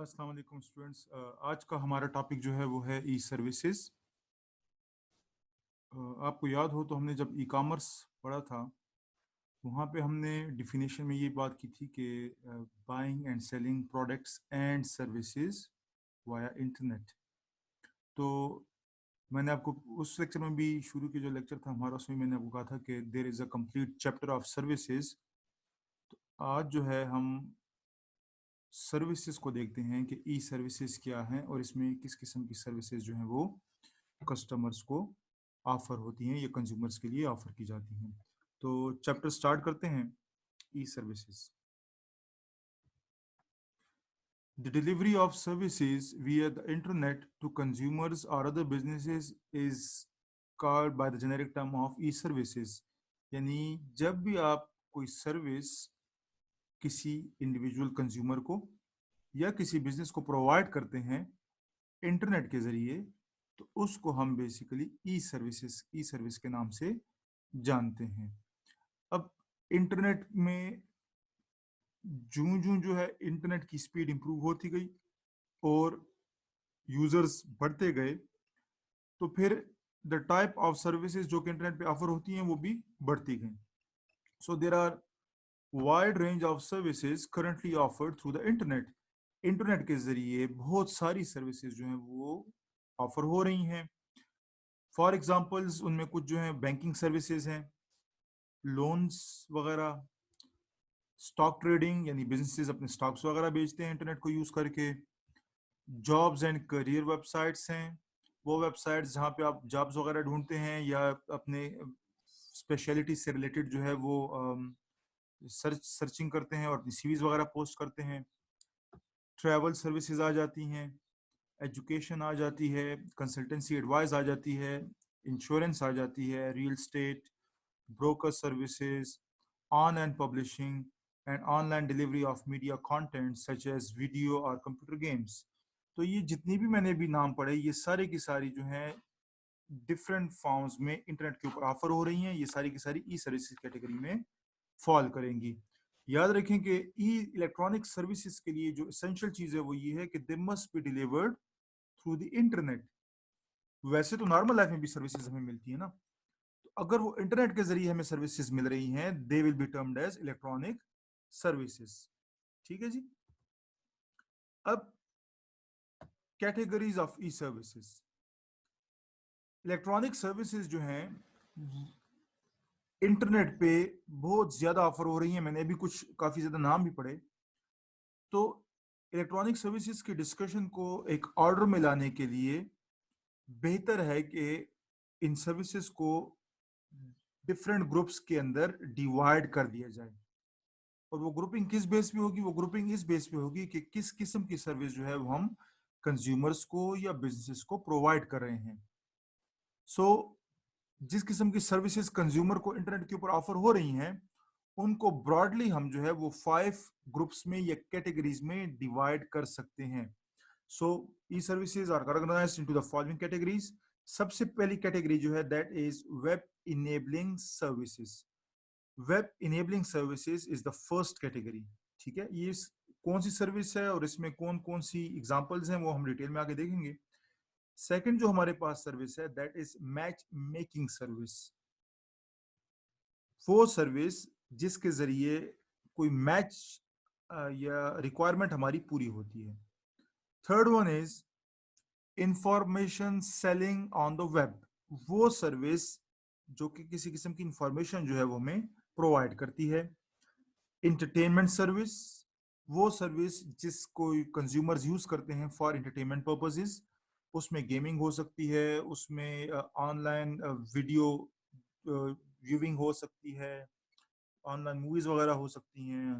अस्सलाम वालेकुम स्टूडेंट्स। आज का हमारा टॉपिक जो है वो है ई सर्विसेज। आपको याद हो तो हमने जब ई कॉमर्स पढ़ा था वहाँ पे हमने डिफिनेशन में ये बात की थी कि buying and selling products and services via internet. तो मैंने आपको उस लेक्चर में भी, शुरू के जो लेक्चर था हमारा, उसमें मैंने आपको कहा था कि there is a complete chapter of services. तो आज जो है हम सर्विसेज को देखते हैं कि ई सर्विसेज क्या हैं और इसमें किस किस्म की सर्विसेज जो हैं वो कस्टमर्स को ऑफर होती हैं या कंज्यूमर्स के लिए ऑफर की जाती हैं। तो चैप्टर स्टार्ट करते हैं। E services, the delivery of services via the internet to consumers or other businesses is called by the generic term of E services. यानी जब भी आप कोई सर्विस किसी इंडिविजुअल कंज्यूमर को या किसी बिजनेस को प्रोवाइड करते हैं इंटरनेट के जरिए, तो उसको हम बेसिकली ई सर्विस के नाम से जानते हैं। अब इंटरनेट में जूं जूं जो है इंटरनेट की स्पीड इंप्रूव होती गई और यूजर्स बढ़ते गए, तो फिर द टाइप ऑफ सर्विसेज जो कि इंटरनेट पे ऑफर होती हैं वो भी बढ़ती गई। So there are wide range of services currently offered through the internet. Internet के जरिए बहुत सारी सर्विसेज जो हैं वो ऑफर हो रही हैं। फॉर एग्जांपल्स उनमें कुछ जो है बैंकिंग सर्विसेज हैं, लोन्स वगैरह, स्टॉक ट्रेडिंग यानी बिजनेसेस अपने स्टॉक्स वगैरह बेचते हैं इंटरनेट को यूज करके, जॉब्स एंड करियर वेबसाइट्स हैं, वो वेबसाइट्स जहाँ पे आप जॉब्स वगैरह ढूंढते हैं या अपने स्पेशलिटी से रिलेटेड जो है वो सर्चिंग करते हैं और अपनी सीवीज वगैरह पोस्ट करते हैं। ट्रैवल सर्विसेज आ जाती हैं, एजुकेशन आ जाती है, कंसल्टेंसी एडवाइस आ जाती है, इंश्योरेंस आ जाती है, real estate, broker services, online publishing and online delivery of media content such as video और कंप्यूटर गेम्स। तो ये जितनी भी मैंने भी नाम पढ़े, ये सारी की सारी जो हैं डिफरेंट फॉर्म्स में इंटरनेट के ऊपर ऑफर हो रही हैं। ये सारी की सारी ई सर्विसेज कैटेगरी में फॉल करेंगी। याद रखें कि ई इलेक्ट्रॉनिक सर्विसेज के लिए जो एसेंशियल चीज है वो ये है कि they must be delivered through the internet. वैसे तो नॉर्मल लाइफ में भी सर्विसेज हमें मिलती है ना, तो अगर वो इंटरनेट के जरिए हमें सर्विसेज मिल रही हैं, they will be termed as electronic services. ठीक है जी। अब categories of e services. Electronic services जो हैं इंटरनेट पे बहुत ज्यादा ऑफर हो रही हैं। मैंने अभी कुछ काफी ज्यादा नाम भी पढ़े। तो इलेक्ट्रॉनिक सर्विसेज की डिस्कशन को एक ऑर्डर में लाने के लिए बेहतर है कि इन सर्विसेज को डिफरेंट ग्रुप्स के अंदर डिवाइड कर दिया जाए। और वो ग्रुपिंग किस बेस पे होगी? वो ग्रुपिंग इस बेस पे होगी कि किस किस्म की सर्विस जो है वो हम कंज्यूमर्स को या बिजनेस को प्रोवाइड कर रहे हैं। सो जिस किस्म की सर्विसेज कंज्यूमर को इंटरनेट के ऊपर ऑफर हो रही हैं, उनको ब्रॉडली हम जो है वो 5 ग्रुप्स में या कैटेगरीज में डिवाइड कर सकते हैं। So e services are organized into the following categories. सबसे पहली कैटेगरी जो है that is web enabling services. Web enabling services is the first category. ठीक है, ये कौन सी सर्विस है और इसमें कौन कौन सी एग्जांपल्स हैं वो हम डिटेल में आगे देखेंगे। सेकंड जो हमारे पास सर्विस है that is match making service. वो सर्विस जिसके जरिए कोई मैच या रिक्वायरमेंट हमारी पूरी होती है। Third one is information selling on the web. वो सर्विस जो कि किसी किस्म की इंफॉर्मेशन जो है वो हमें प्रोवाइड करती है। इंटरटेनमेंट सर्विस, वो सर्विस जिसको कंज्यूमर्स यूज करते हैं फॉर इंटरटेनमेंट पर्पसेस। उसमें गेमिंग हो सकती है, उसमें ऑनलाइन वीडियो व्यूइंग हो सकती है, ऑनलाइन मूवीज वगैरह हो सकती हैं,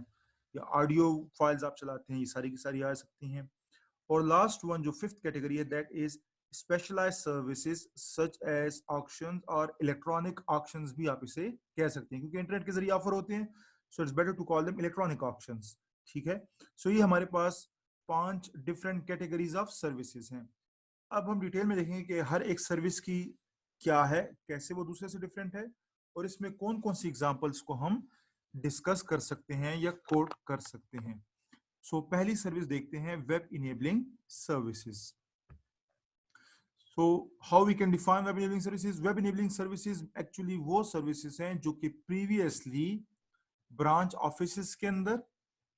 या ऑडियो फाइल्स आप चलाते हैं, ये सारी की सारी आ सकती हैं। और लास्ट वन जो फिफ्थ कैटेगरी है that is specialized services such as auctions और इलेक्ट्रॉनिक ऑक्शंस भी आप इसे कह सकते हैं, क्योंकि इंटरनेट के जरिए ऑफर होते हैं, so it's better to call them electronic auctions. ठीक है, सो ये हमारे पास 5 डिफरेंट कैटेगरीज ऑफ सर्विसेज हैं। अब हम डिटेल में देखेंगे कि हर एक सर्विस की क्या है, कैसे वो दूसरे से डिफरेंट है, और इसमें कौन कौन सी एग्जांपल्स को हम डिस्कस कर सकते हैं या कोट कर सकते हैं। सो पहली सर्विस देखते हैं, web enabling services. So how we can define web enabling services? Web enabling services actually वो सर्विसेज हैं जो कि प्रीवियसली ब्रांच ऑफिसेस के अंदर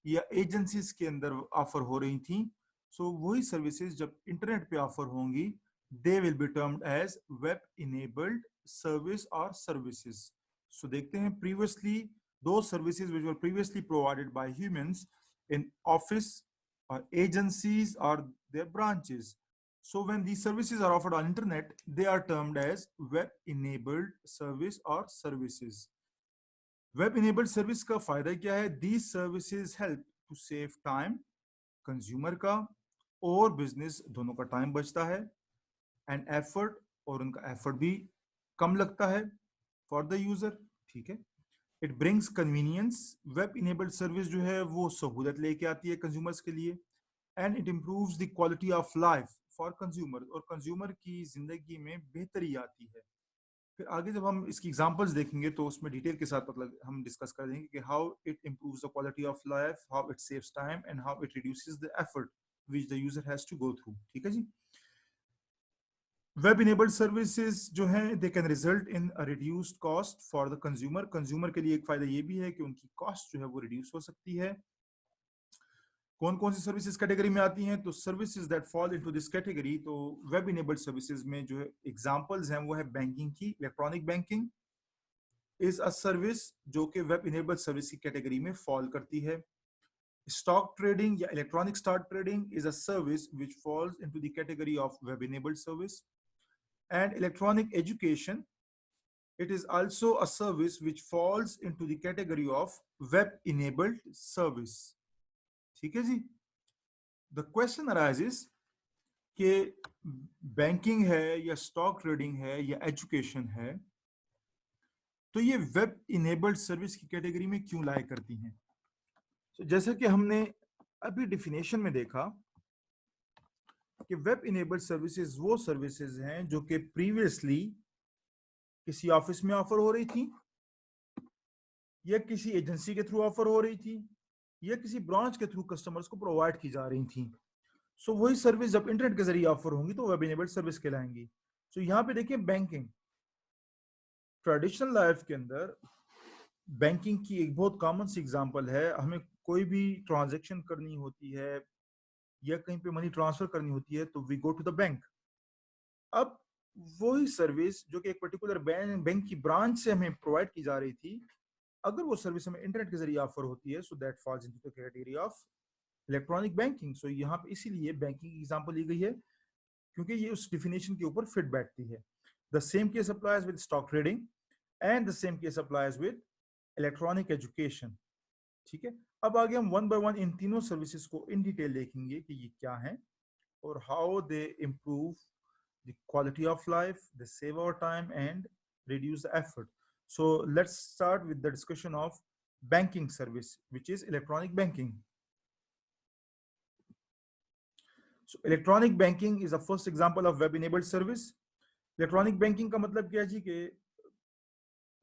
या एजेंसीज के अंदर ऑफर हो रही थी। सो वही सर्विसेज जब इंटरनेट पे ऑफर होंगी, they will be termed as web enabled service और सर्विसेज। सो देखते हैं, प्रीवियसली दो services which were previously provided by humans in office or agencies or their branches. So when these services are offered on internet, they are termed as web enabled service or services. Web enabled service का फायदा क्या है? These services help to save time, consumer का और business दोनों का time बचता है, एंड एफर्ट, और उनका एफर्ट भी कम लगता है फॉर द यूजर। ठीक है। It brings convenience, web enabled service जो है वो सहूलत लेके आती है कंज्यूमर्स के लिए, and it improves the quality of life for consumer, और कंज्यूमर की जिंदगी में बेहतरी आती है। फिर आगे जब हम इसकी एग्जांपल्स देखेंगे तो उसमें डिटेल के साथ मतलब हम डिस्कस कर देंगे कि how it improves the quality of life, how it saves time, and how it reduces the effort which the user has to go through. ठीक है जी। वेब इनेबल्ड सर्विसेज जो हैं they can result in a reduced cost for the consumer. Consumer के लिए एक फायदा ये भी है कि उनकी कॉस्ट जो है वो रिड्यूस हो सकती है। कौन कौन सी सर्विसेज कैटेगरी में आती हैं? तो services that fall into this category, तो वेब इनेबल्ड सर्विसेज में जो है एग्जांपल्स हैं वो है बैंकिंग की। Electronic banking is a service जो कि वेब इनेबल्ड सर्विस की कैटेगरी में फॉल करती है। स्टॉक ट्रेडिंग या electronic stock trading is a service which false into the category of web enabled service. And electronic education, it is also a service which falls into the category of web enabled service। ठीक है जी। The question arises कि banking है या stock trading है या education है, तो ये वेब इनेबल्ड सर्विस की कैटेगरी में क्यों लाया करती हैं? तो जैसा कि हमने अभी डिफिनेशन में देखा कि वेब इनेबल्ड सर्विसेज वो सर्विसेज हैं जो कि प्रीवियसली किसी ऑफिस में ऑफर हो रही थी या किसी एजेंसी के थ्रू ऑफर हो रही थी या किसी ब्रांच के थ्रू कस्टमर्स को प्रोवाइड की जा रही थी। सो वही सर्विस जब इंटरनेट के जरिए ऑफर होंगी तो वेब इनेबल्ड सर्विस कहलाएंगी। सो यहाँ पे देखिए, बैंकिंग ट्रेडिशनल लाइफ के अंदर बैंकिंग की एक बहुत कॉमन सी एग्जांपल है। हमें कोई भी ट्रांजैक्शन करनी होती है या कहीं पे मनी ट्रांसफर करनी होती है तो we go to the bank. अब वही सर्विस जो कि एक पर्टिकुलर बैंक की ब्रांच से हमें प्रोवाइड की जा रही थी, अगर वो सर्विस हमें इंटरनेट के जरिए ऑफर होती है, so that falls into the category of electronic banking. So यहाँ पे इसीलिए बैंकिंग की एग्जांपल ली गई है क्योंकि ये उस डिफिनेशन के ऊपर फिट बैठती है। The same case applies with stock trading and the same case applies with electronic education. ठीक है। अब आगे हम वन बाय वन इन तीनों सर्विसेज को इन डिटेल देखेंगे कि ये क्या हैं और how they improve the quality of life, they save our time and reduce the effort. So let's start with the discussion of banking service, which is electronic banking. So electronic banking is the first example of web enabled service. Electronic banking का मतलब क्या है जी कि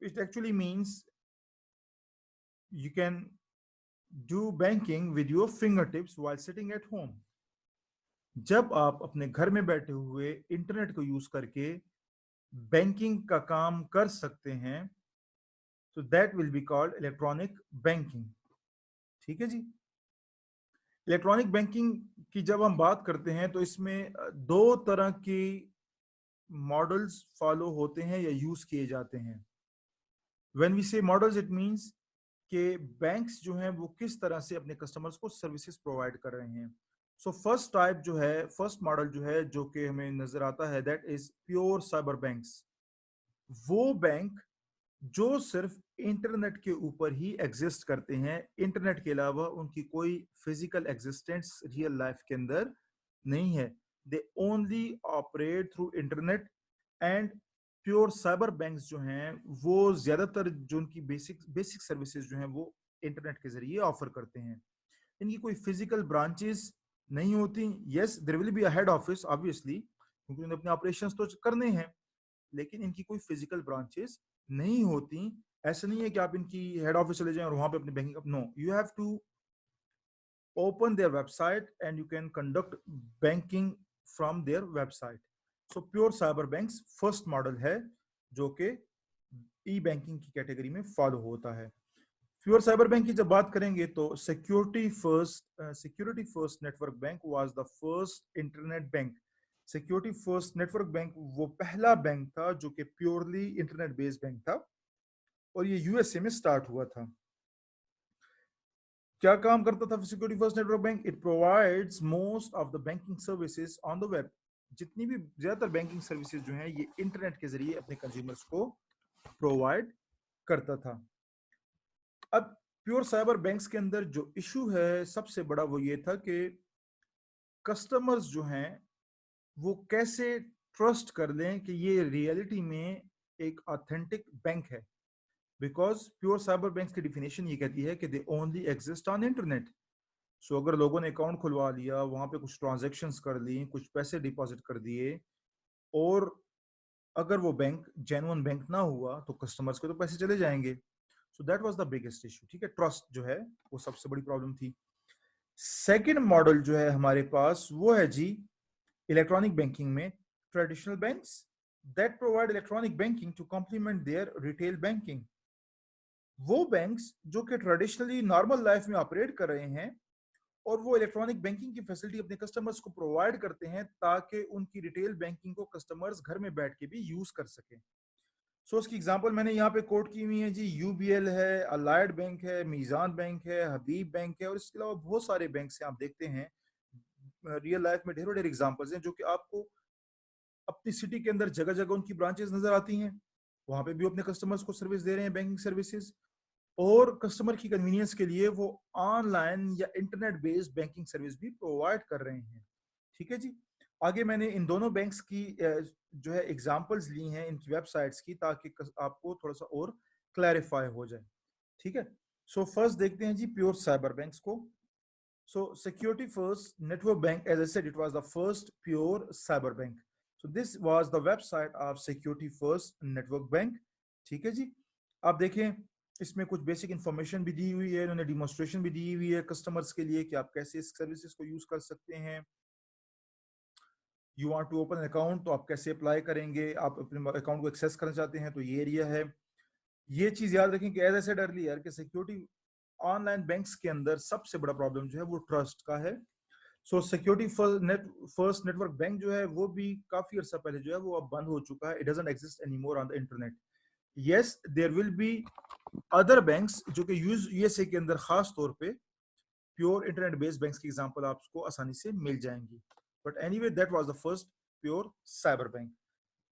it actually means you can do banking with your fingertips while sitting at home. जब आप अपने घर में बैठे हुए इंटरनेट को यूज करके बैंकिंग का काम कर सकते हैं, तो that will be called electronic banking. ठीक है जी। इलेक्ट्रॉनिक बैंकिंग की जब हम बात करते हैं तो इसमें दो तरह की मॉडल्स फॉलो होते हैं या यूज किए जाते हैं। व्हेन वी से मॉडल्स, इट मींस कि बैंक्स जो हैं वो किस तरह से अपने कस्टमर्स को सर्विसेज प्रोवाइड कर रहे हैं। सो फर्स्ट टाइप जो है, फर्स्ट मॉडल जो है जो कि हमें नजर आता है, that is pure cyber banks. वो बैंक जो सिर्फ इंटरनेट के ऊपर ही एग्जिस्ट करते हैं, इंटरनेट के अलावा उनकी कोई फिजिकल एग्जिस्टेंस रियल लाइफ के अंदर नहीं है। They only operate through internet. And pure cyber banks जो हैं वो ज्यादातर जो उनकी बेसिक बेसिक सर्विसेज जो हैं वो इंटरनेट के जरिए ऑफर करते हैं। इनकी कोई फिजिकल ब्रांचेस नहीं होती। Yes, there will be a head office obviously, क्योंकि उन्हें अपने ऑपरेशंस तो करने हैं, लेकिन इनकी कोई फिजिकल ब्रांचेस नहीं होती। ऐसा नहीं है कि आप इनकी हेड ऑफिस चले जाएं और वहां पे अपनी banking, no, you have to open their website and you can conduct banking from their website. So pure cyber banks first model है जो कि ई बैंकिंग की कैटेगरी में फॉलो होता है. प्योर साइबर बैंक की जब बात करेंगे तो security First Network bank was the first internet bank. Security First Network bank वो पहला बैंक था जो कि प्योरली इंटरनेट बेस्ड बैंक था और ये यूएसए में स्टार्ट हुआ था. क्या काम करता था security First Network bank? It provides most of the banking services on the web. जितनी भी ज्यादातर बैंकिंग सर्विसेज जो हैं ये इंटरनेट के जरिए अपने कंज्यूमर्स को प्रोवाइड करता था. अब प्योर साइबर बैंक्स के अंदर जो इशू है सबसे बड़ा वो ये था कि कस्टमर्स जो हैं वो कैसे ट्रस्ट कर लें कि ये रियलिटी में एक ऑथेंटिक बैंक है. बिकॉज प्योर साइबर बैंक्स की डिफिनेशन ये कहती है कि they only exist on internet. So अगर लोगों ने अकाउंट खुलवा लिया, वहां पे कुछ ट्रांजैक्शंस कर ली, कुछ पैसे डिपॉजिट कर दिए और अगर वो बैंक जेन्युइन बैंक ना हुआ तो कस्टमर्स के तो पैसे चले जाएंगे. So that was the biggest issue. ठीक है, ट्रस्ट जो है वो सबसे बड़ी प्रॉब्लम थी. सेकंड मॉडल जो है हमारे पास वो है जी इलेक्ट्रॉनिक बैंकिंग में traditional banks that provide electronic banking to complement their retail banking. वो बैंक्स जो कि ट्रेडिशनली नॉर्मल लाइफ में ऑपरेट कर रहे हैं और वो इलेक्ट्रॉनिक बैंकिंग की फैसिलिटी अपने कस्टमर्स को प्रोवाइड करते हैं ताकि उनकी रिटेल बैंकिंग को कस्टमर्स घर में बैठ के भी यूज कर सकें. सो उसकी एग्जांपल मैंने यहाँ पे कोट की हुई है जी. यूबीएल है, अलाइड बैंक है, मीजान बैंक है, हबीब बैंक है और इसके अलावा बहुत सारे बैंक हैं. आप देखते हैं रियल लाइफ में ढेरों ढेर एग्जांपल्स हैं जो कि आपको अपनी सिटी के अंदर जगह जगह उनकी ब्रांचेस नजर आती हैं. वहां पे भी अपने कस्टमर्स को सर्विस दे रहे हैं, बैंकिंग सर्विसेज. और कस्टमर की कन्वीनियंस के लिए वो ऑनलाइन या इंटरनेट बेस्ड बैंकिंग सर्विस भी प्रोवाइड कर रहे हैं. ठीक है जी. आगे मैंने इन दोनों बैंक्स की जो है एग्जांपल्स ली हैं इनकी वेबसाइट्स की ताकि आपको थोड़ा सा और क्लैरिफाई हो जाए. ठीक है. सो फर्स्ट देखते हैं जी प्योर साइबर बैंक्स को. So Security First Network Bank, as I said, it was the first pure cyber bank. So this was the website of Security First Network Bank. ठीक है जी. आप देखें इसमें कुछ बेसिक इंफॉर्मेशन भी दी हुई है, इन्होंने डिमॉन्स्ट्रेशन भी दी हुई है कस्टमर्स के लिए कि आप कैसे इस सर्विसेज को यूज कर सकते हैं. You want to open account तो आप कैसे अप्लाई करेंगे, आप अपने अकाउंट को एक्सेस करना चाहते हैं तो ये एरिया है. ये चीज याद रखें कि एज आई सेड अर्लियर कि सिक्योरिटी ऑनलाइन बैंक्स के अंदर सबसे बड़ा प्रॉब्लम जो है वो ट्रस्ट का है. सो सिक्योरिटी फर्स्ट नेटवर्क बैंक जो है वो भी काफी अर्सा पहले जो है वो अब बंद हो चुका है. It doesn't exist anymore on the internet. Yes, there will be other banks जो कि यूएसए के अंदर खास तौर पे प्योर इंटरनेट बेस्ड बैंक्स की एग्जांपल आपको आसानी से मिल जाएंगी. But anyway that was the first pure cyber bank.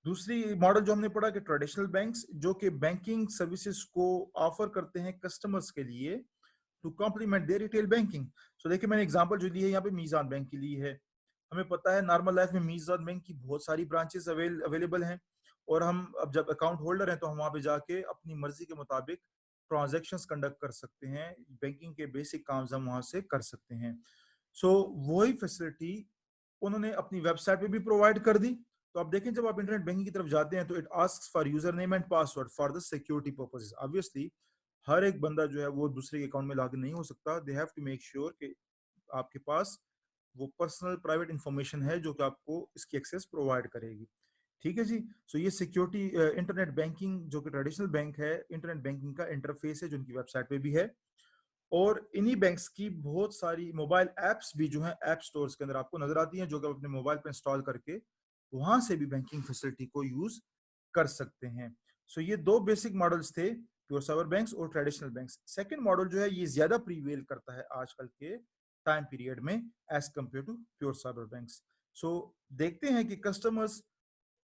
दूसरी मॉडल जो हमने पढ़ा कि ट्रेडिशनल बैंक्स जो कि बैंकिंग सर्विसेज को ऑफर करते हैं कस्टमर्स के लिए to complement their retail banking. So देखिए मैंने एग्जांपल जो ली है यहाँ पे मीजान बैंक की ली है. हमें पता है नॉर्मल लाइफ में मीजान बैंक की बहुत सारी ब्रांचेस अवेलेबल हैं और हम अब जब अकाउंट होल्डर हैं तो हम वहाँ पे जाके अपनी मर्जी के मुताबिक ट्रांजैक्शंस कंडक्ट कर सकते हैं. बैंकिंग के बेसिक काम हम वहाँ से कर सकते हैं. सो वही फैसिलिटी उन्होंने अपनी वेबसाइट पे भी प्रोवाइड कर दी. तो आप देखें जब आप इंटरनेट बैंकिंग की तरफ जाते हैं तो it asks for user name and password for the security purposes. Obviously हर एक बंदा जो है वो दूसरे के अकाउंट में लॉगिन नहीं हो सकता. They have to make sure कि आपके पास वो पर्सनल प्राइवेट इंफॉर्मेशन है जो कि आपको इसकी एक्सेस प्रोवाइड करेगी. ठीक है जी. सो ये सिक्योरिटी इंटरनेट बैंकिंग जो कि ट्रेडिशनल बैंक है, इंटरनेट बैंकिंग का इंटरफेस है जो उनकी वेबसाइट पे भी है. और इन्हीं बैंक्स की बहुत सारी मोबाइल एप्स भी जो है ऐप स्टोर्स के अंदर आपको नजर आती हैं जो कि आप अपने मोबाइल पर इंस्टॉल करके वहां से भी बैंकिंग फैसिलिटी को यूज कर सकते हैं. सो ये दो बेसिक मॉडल्स थे, प्योर साइबर बैंक्स और ट्रेडिशनल बैंक्स. सेकंड मॉडल जो है ये ज्यादा प्रीवेल करता है आजकल के टाइम पीरियड में as compare to pure cyber banks. So देखते हैं कि कस्टमर्स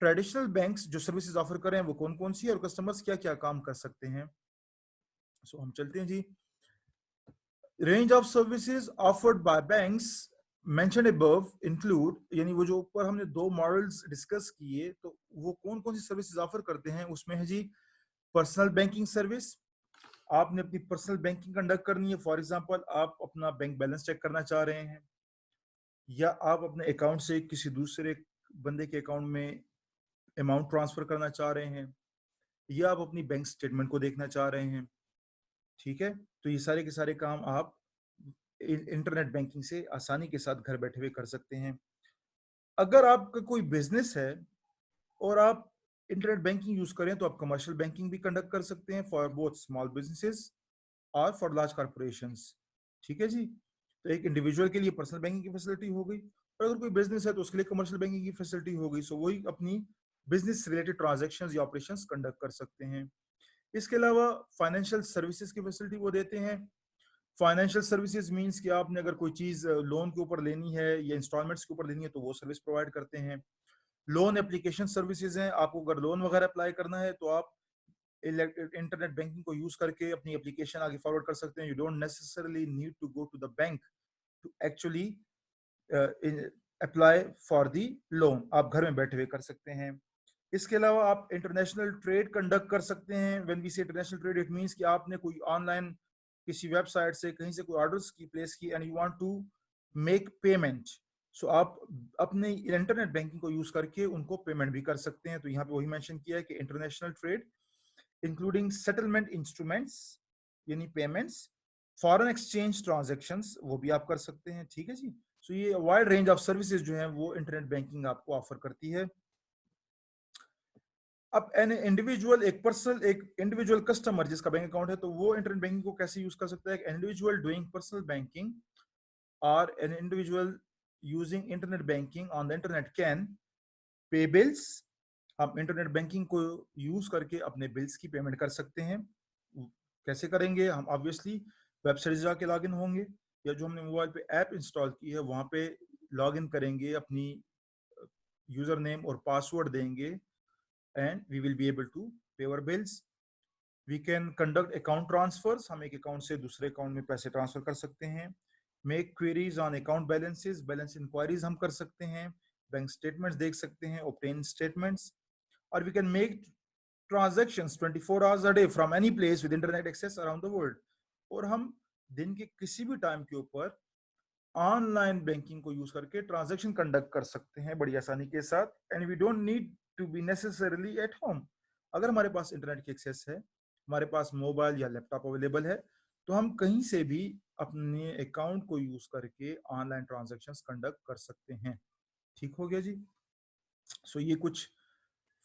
ट्रेडिशनल बैंक्स जो सर्विसेज ऑफर कर रहे हैं वो कौन कौन सी है और कस्टमर्स क्या क्या काम कर सकते हैं. सो हम चलते हैं जी. Range of services offered by banks mentioned above include, यानी वो जो ऊपर हमने दो मॉडल्स डिस्कस किए तो वो कौन कौन सी सर्विसेज ऑफर करते हैं उसमें है जी पर्सनल बैंकिंग सर्विस. आपने अपनी पर्सनल बैंकिंग कंडक्ट करनी है. फॉर एग्जांपल आप अपना बैंक बैलेंस चेक करना चाह रहे हैं या आप अपने अकाउंट से किसी दूसरे बंदे के अकाउंट में अमाउंट ट्रांसफर करना चाह रहे हैं या आप अपनी बैंक स्टेटमेंट को देखना चाह रहे हैं. ठीक है. तो ये सारे के सारे काम आप इंटरनेट बैंकिंग से आसानी के साथ घर बैठे हुए कर सकते हैं। अगर आपका कोई बिजनेस है और आप इंटरनेट बैंकिंग यूज करें तो आप कमर्शियल बैंकिंग भी कंडक्ट कर सकते हैं फॉर बोथ स्मॉल बिजनेसेस और फॉर लार्ज कॉर्पोरेशंस। ठीक है जी। तो एक इंडिविजुअल के लिए पर्सनल बैंकिंग की फैसिलिटी हो गई, और अगर कोई बिजनेस है तो उसके लिए कमर्शियल बैंकिंग की फैसिलिटी हो गई। सो वही अपनी बिजनेस रिलेटेड ट्रांजेक्शंस या ऑपरेशंस कंडक्ट कर सकते हैं। इसके अलावा फाइनेंशियल सर्विसेज की फैसिलिटी वो देते हैं। फाइनेंशियल सर्विसेज मींस कि आपने अगर कोई चीज लोन के ऊपर लेनी है या इंस्टॉलमेंट्स के ऊपर लेनी है तो वो सर्विस प्रोवाइड करते हैं। लोन एप्लीकेशन सर्विसेज हैं, आपको अगर लोन वगैरह अप्लाई करना है तो आप इंटरनेट बैंकिंग को यूज करके अपनी एप्लीकेशन आगे फॉरवर्ड कर सकते हैं। You don't necessarily need to go to the bank to actually apply for the loan, आप घर में बैठे हुए कर सकते हैं। इसके अलावा आप इंटरनेशनल ट्रेड कंडक्ट कर सकते हैं। व्हेन वी से इंटरनेशनल ट्रेड इट मींस कि आपने कोई ऑनलाइन किसी वेबसाइट से कहीं से कोई ऑर्डर्स की प्लेस की and you want to make payment, so आप अपने इंटरनेट बैंकिंग को यूज करके उनको पेमेंट भी कर सकते हैं। तो यहाँ पे वही मेंशन किया है कि international trade including settlement instruments यानी पेमेंट्स, फॉरेन एक्सचेंज ट्रांजैक्शंस वो भी आप कर सकते हैं। ठीक है जी। सो ये वाइड रेंज ऑफ सर्विसेज जो है वो इंटरनेट बैंकिंग आपको ऑफर करती है। अब एन इंडिविजुअल एक पर्सनल एक इंडिविजुअल कस्टमर जिसका बैंक अकाउंट है तो वो इंटरनेट बैंकिंग को कैसे यूज कर सकता है? इंडिविजुअल डूइंग पर्सनल बैंकिंग और an individual using internet banking on the internet can pay bills. हम इंटरनेट बैंकिंग को यूज करके अपने बिल्स की पेमेंट कर सकते हैं। कैसे करेंगे? हम ऑब्वियसली वेबसाइट जाके लॉग इन होंगे या जो हमने मोबाइल पे ऐप इंस्टॉल की है वहां पे लॉग इन करेंगे, अपनी यूजर नेम और पासवर्ड देंगे and we will be able to pay our bills. We can conduct account transfers, हम एक अकाउंट से दूसरे अकाउंट में पैसे ट्रांसफर कर सकते हैं। Make queries on account balances, balance inquiries हम कर सकते हैं। बैंक स्टेटमेंट्स देख सकते हैं, ऑब्टेन स्टेटमेंट्स। और we can make transactions 24 hours a day from any place with internet access around the world. और हम दिन के किसी भी टाइम के ऊपर ऑनलाइन बैंकिंग को यूज करके ट्रांजेक्शन कंडक्ट कर सकते हैं बड़ी आसानी के साथ and we don't need to be necessarily at home. अगर हमारे पास इंटरनेट की एक्सेस है, हमारे पास मोबाइल या लैपटॉप अवेलेबल है, तो हम कहीं से भी अपने अकाउंट को यूज करके ऑनलाइन ट्रांजेक्शंस कंडक्ट कर सकते हैं। ठीक हो गया जी। सो ये कुछ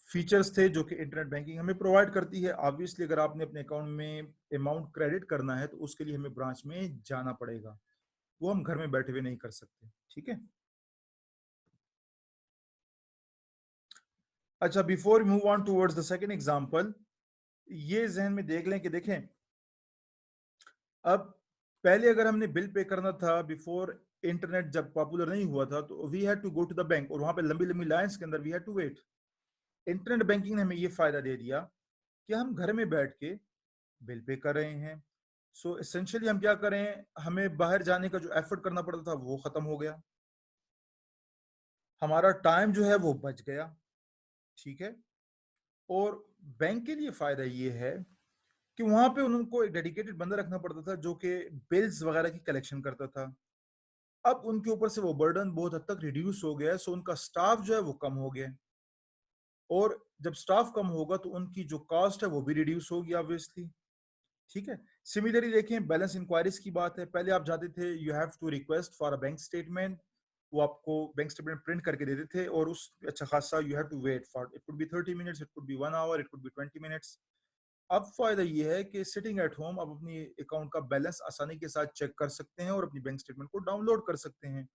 फीचर्स थे जो कि इंटरनेट बैंकिंग हमें प्रोवाइड करती है। ऑब्वियसली अगर आपने अपने अकाउंट में अमाउंट क्रेडिट करना है तो उसके लिए हमें ब्रांच में जाना पड़ेगा, वो हम घर में बैठे हुए नहीं कर सकते। ठीक है। अच्छा, before move on towards the second example, ये जहन में देख लें कि देखें अब पहले अगर हमने बिल पे करना था बिफोर इंटरनेट जब पॉपुलर नहीं हुआ था तो we had to go to the bank और वहां पे लंबी लंबी लाइंस के अंदर we had to wait. Internet banking ने हमें ये फायदा दे दिया कि हम घर में बैठ के बिल पे कर रहे हैं। सो एसेंशियली हम क्या करें, हमें बाहर जाने का जो एफर्ट करना पड़ता था वो खत्म हो गया, हमारा टाइम जो है वो बच गया। ठीक है। और बैंक के लिए फायदा ये है कि वहां पे उनको एक डेडिकेटेड बंदा रखना पड़ता था जो कि बिल्स वगैरह की कलेक्शन करता था। अब उनके ऊपर से वो बर्डन बहुत हद तक रिड्यूस हो गया है, सो उनका स्टाफ जो है वो कम हो गया। और जब स्टाफ कम होगा तो उनकी जो कॉस्ट है वो भी रिड्यूस होगी ऑब्वियसली। ठीक है। सिमिलरली देखें बैलेंस इंक्वायरीज की बात है, पहले आप जाते थे you have to request for a bank statement, वो आपको बैंक स्टेटमेंट प्रिंट करके देते थे और उस अच्छा खासा you have to wait for, it could be 30 minutes, it could be 1 hour, it could be 20 minutes. अब फायदा ये है कि सिटिंग एट होम आप अपनी अकाउंट का बैलेंस आसानी के साथ चेक कर सकते हैं और अपनी बैंक स्टेटमेंट को डाउनलोड कर सकते हैं।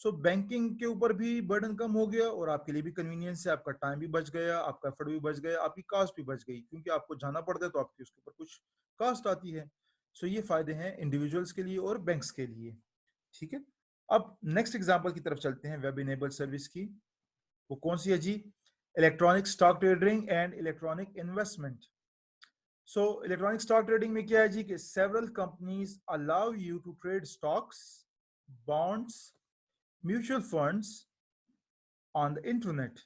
सो बैंकिंग के ऊपर भी बर्डन कम हो गया और आपके लिए भी कन्वीनियंस है, आपका टाइम भी बच गया, आपका एफर्ट भी बच गया, आपकी कॉस्ट भी बच गई, क्योंकि आपको जाना पड़ता है तो आपकी उसके ऊपर कुछ कॉस्ट आती है। सो ये फायदे हैं इंडिविजुअल्स के लिए और बैंक्स के लिए। ठीक है। अब नेक्स्ट एग्जांपल की तरफ चलते हैं वेब इनेबल सर्विस की। वो कौन सी है जी? Electronic stock trading and electronic investment. So electronic stock trading में क्या है जी कि several companies allow you to trade stocks, bonds, mutual funds on the internet.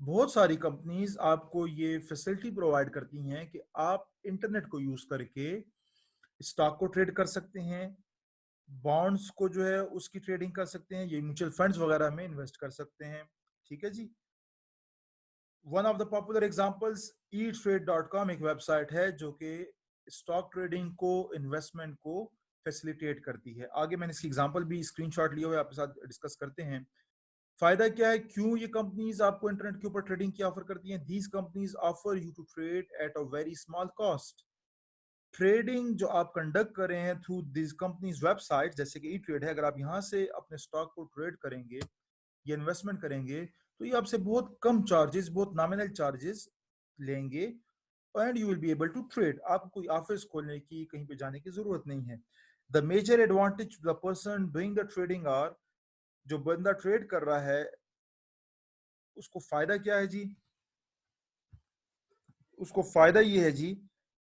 बहुत सारी कंपनीज आपको ये फैसिलिटी प्रोवाइड करती हैं कि आप इंटरनेट को यूज करके स्टॉक को ट्रेड कर सकते हैं, बॉन्ड्स को जो है उसकी ट्रेडिंग कर सकते हैं, ये म्यूचुअल फंड्स वगैरह में इन्वेस्ट कर सकते हैं। ठीक है जी। One of the popular examples eTrade.com एक वेबसाइट है जो कि स्टॉक ट्रेडिंग को, इन्वेस्टमेंट को फैसिलिटेट करती है। आगे मैंने इसकी एग्जांपल भी स्क्रीनशॉट लिए हुए आपके साथ डिस्कस करते हैं। फायदा क्या है, क्यों ये कंपनीज आपको इंटरनेट के ऊपर ट्रेडिंग की ऑफर करती हैं? These companies offer you to trade at a very small cost. Trading जो आप कंडक्ट कर रहे हैं थ्रू दिस कंपनीज वेबसाइट, जैसे कि ई ट्रेड है, अगर आप यहाँ से अपने स्टॉक को ट्रेड करेंगे या इन्वेस्टमेंट करेंगे तो ये आपसे बहुत कम चार्जेस, बहुत नॉमिनल चार्जेस लेंगे and you will be able to trade. आपको कोई ऑफिस खोलने की, कहीं पे जाने की जरूरत नहीं है। The major advantage to the person doing the trading are, जो बंदा ट्रेड कर रहा है उसको फायदा क्या है जी? उसको फायदा ये है जी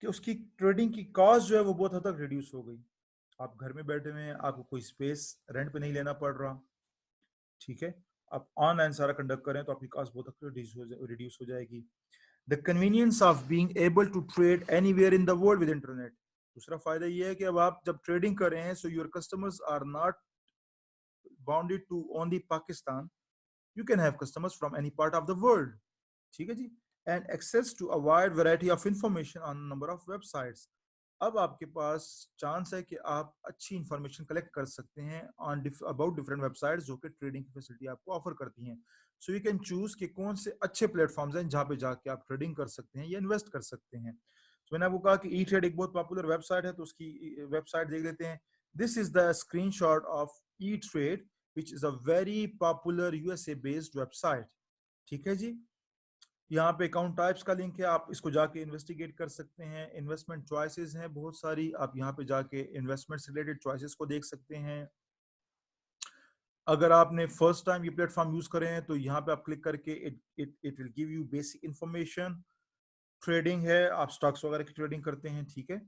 कि उसकी ट्रेडिंग की कॉस्ट जो है वो बहुत हद तक रिड्यूस हो गई। आप घर में बैठे हुए हैं, आपको कोई स्पेस रेंट पे नहीं लेना पड़ रहा, ठीक है। आप ऑनलाइन सारा कंडक्ट करें तो आपकी कॉस्ट बहुत हद तक रिड्यूस हो जाएगी। The convenience of being able to trade anywhere in the world with internet. दूसरा फायदा ये है कि अब आप जब ट्रेडिंग कर रहे हैं, so your customers are not bounded to only Pakistan, you can have customers from any part of the world, ठीक है जी। And access to a wide variety of information on number of websites. अब आपके पास chance है कि आप अच्छी information collect कर सकते हैं ऑन अबाउट डिफरेंट वेबसाइट्स जो कि ट्रेडिंग की फैसिलिटी आपको ऑफर करती हैं। सो यू कैन चूज कि कौन से अच्छे प्लेटफॉर्म्स हैं जहां पे जाके आप ट्रेडिंग कर सकते हैं या इन्वेस्ट कर सकते हैं। तो मैंने आपको कहा कि ई ट्रेड एक बहुत पॉपुलर वेबसाइट है, तो उसकी वेबसाइट देख लेते हैं। This is the screenshot of E trade which is a very popular USA based website, ठीक है जी। यहाँ पे अकाउंट टाइप्स का लिंक है, आप इसको जाके इन्वेस्टिगेट कर सकते हैं। इन्वेस्टमेंट चॉइसेस हैं बहुत सारी, आप यहाँ पे जाके इन्वेस्टमेंट से रिलेटेड चॉइसेस को देख सकते हैं। अगर आपने फर्स्ट टाइम ये प्लेटफॉर्म यूज करे हैं तो यहाँ पे आप क्लिक करके it it it will give you basic information. Trading है, आप स्टॉक्स वगैरह की ट्रेडिंग करते हैं, ठीक है।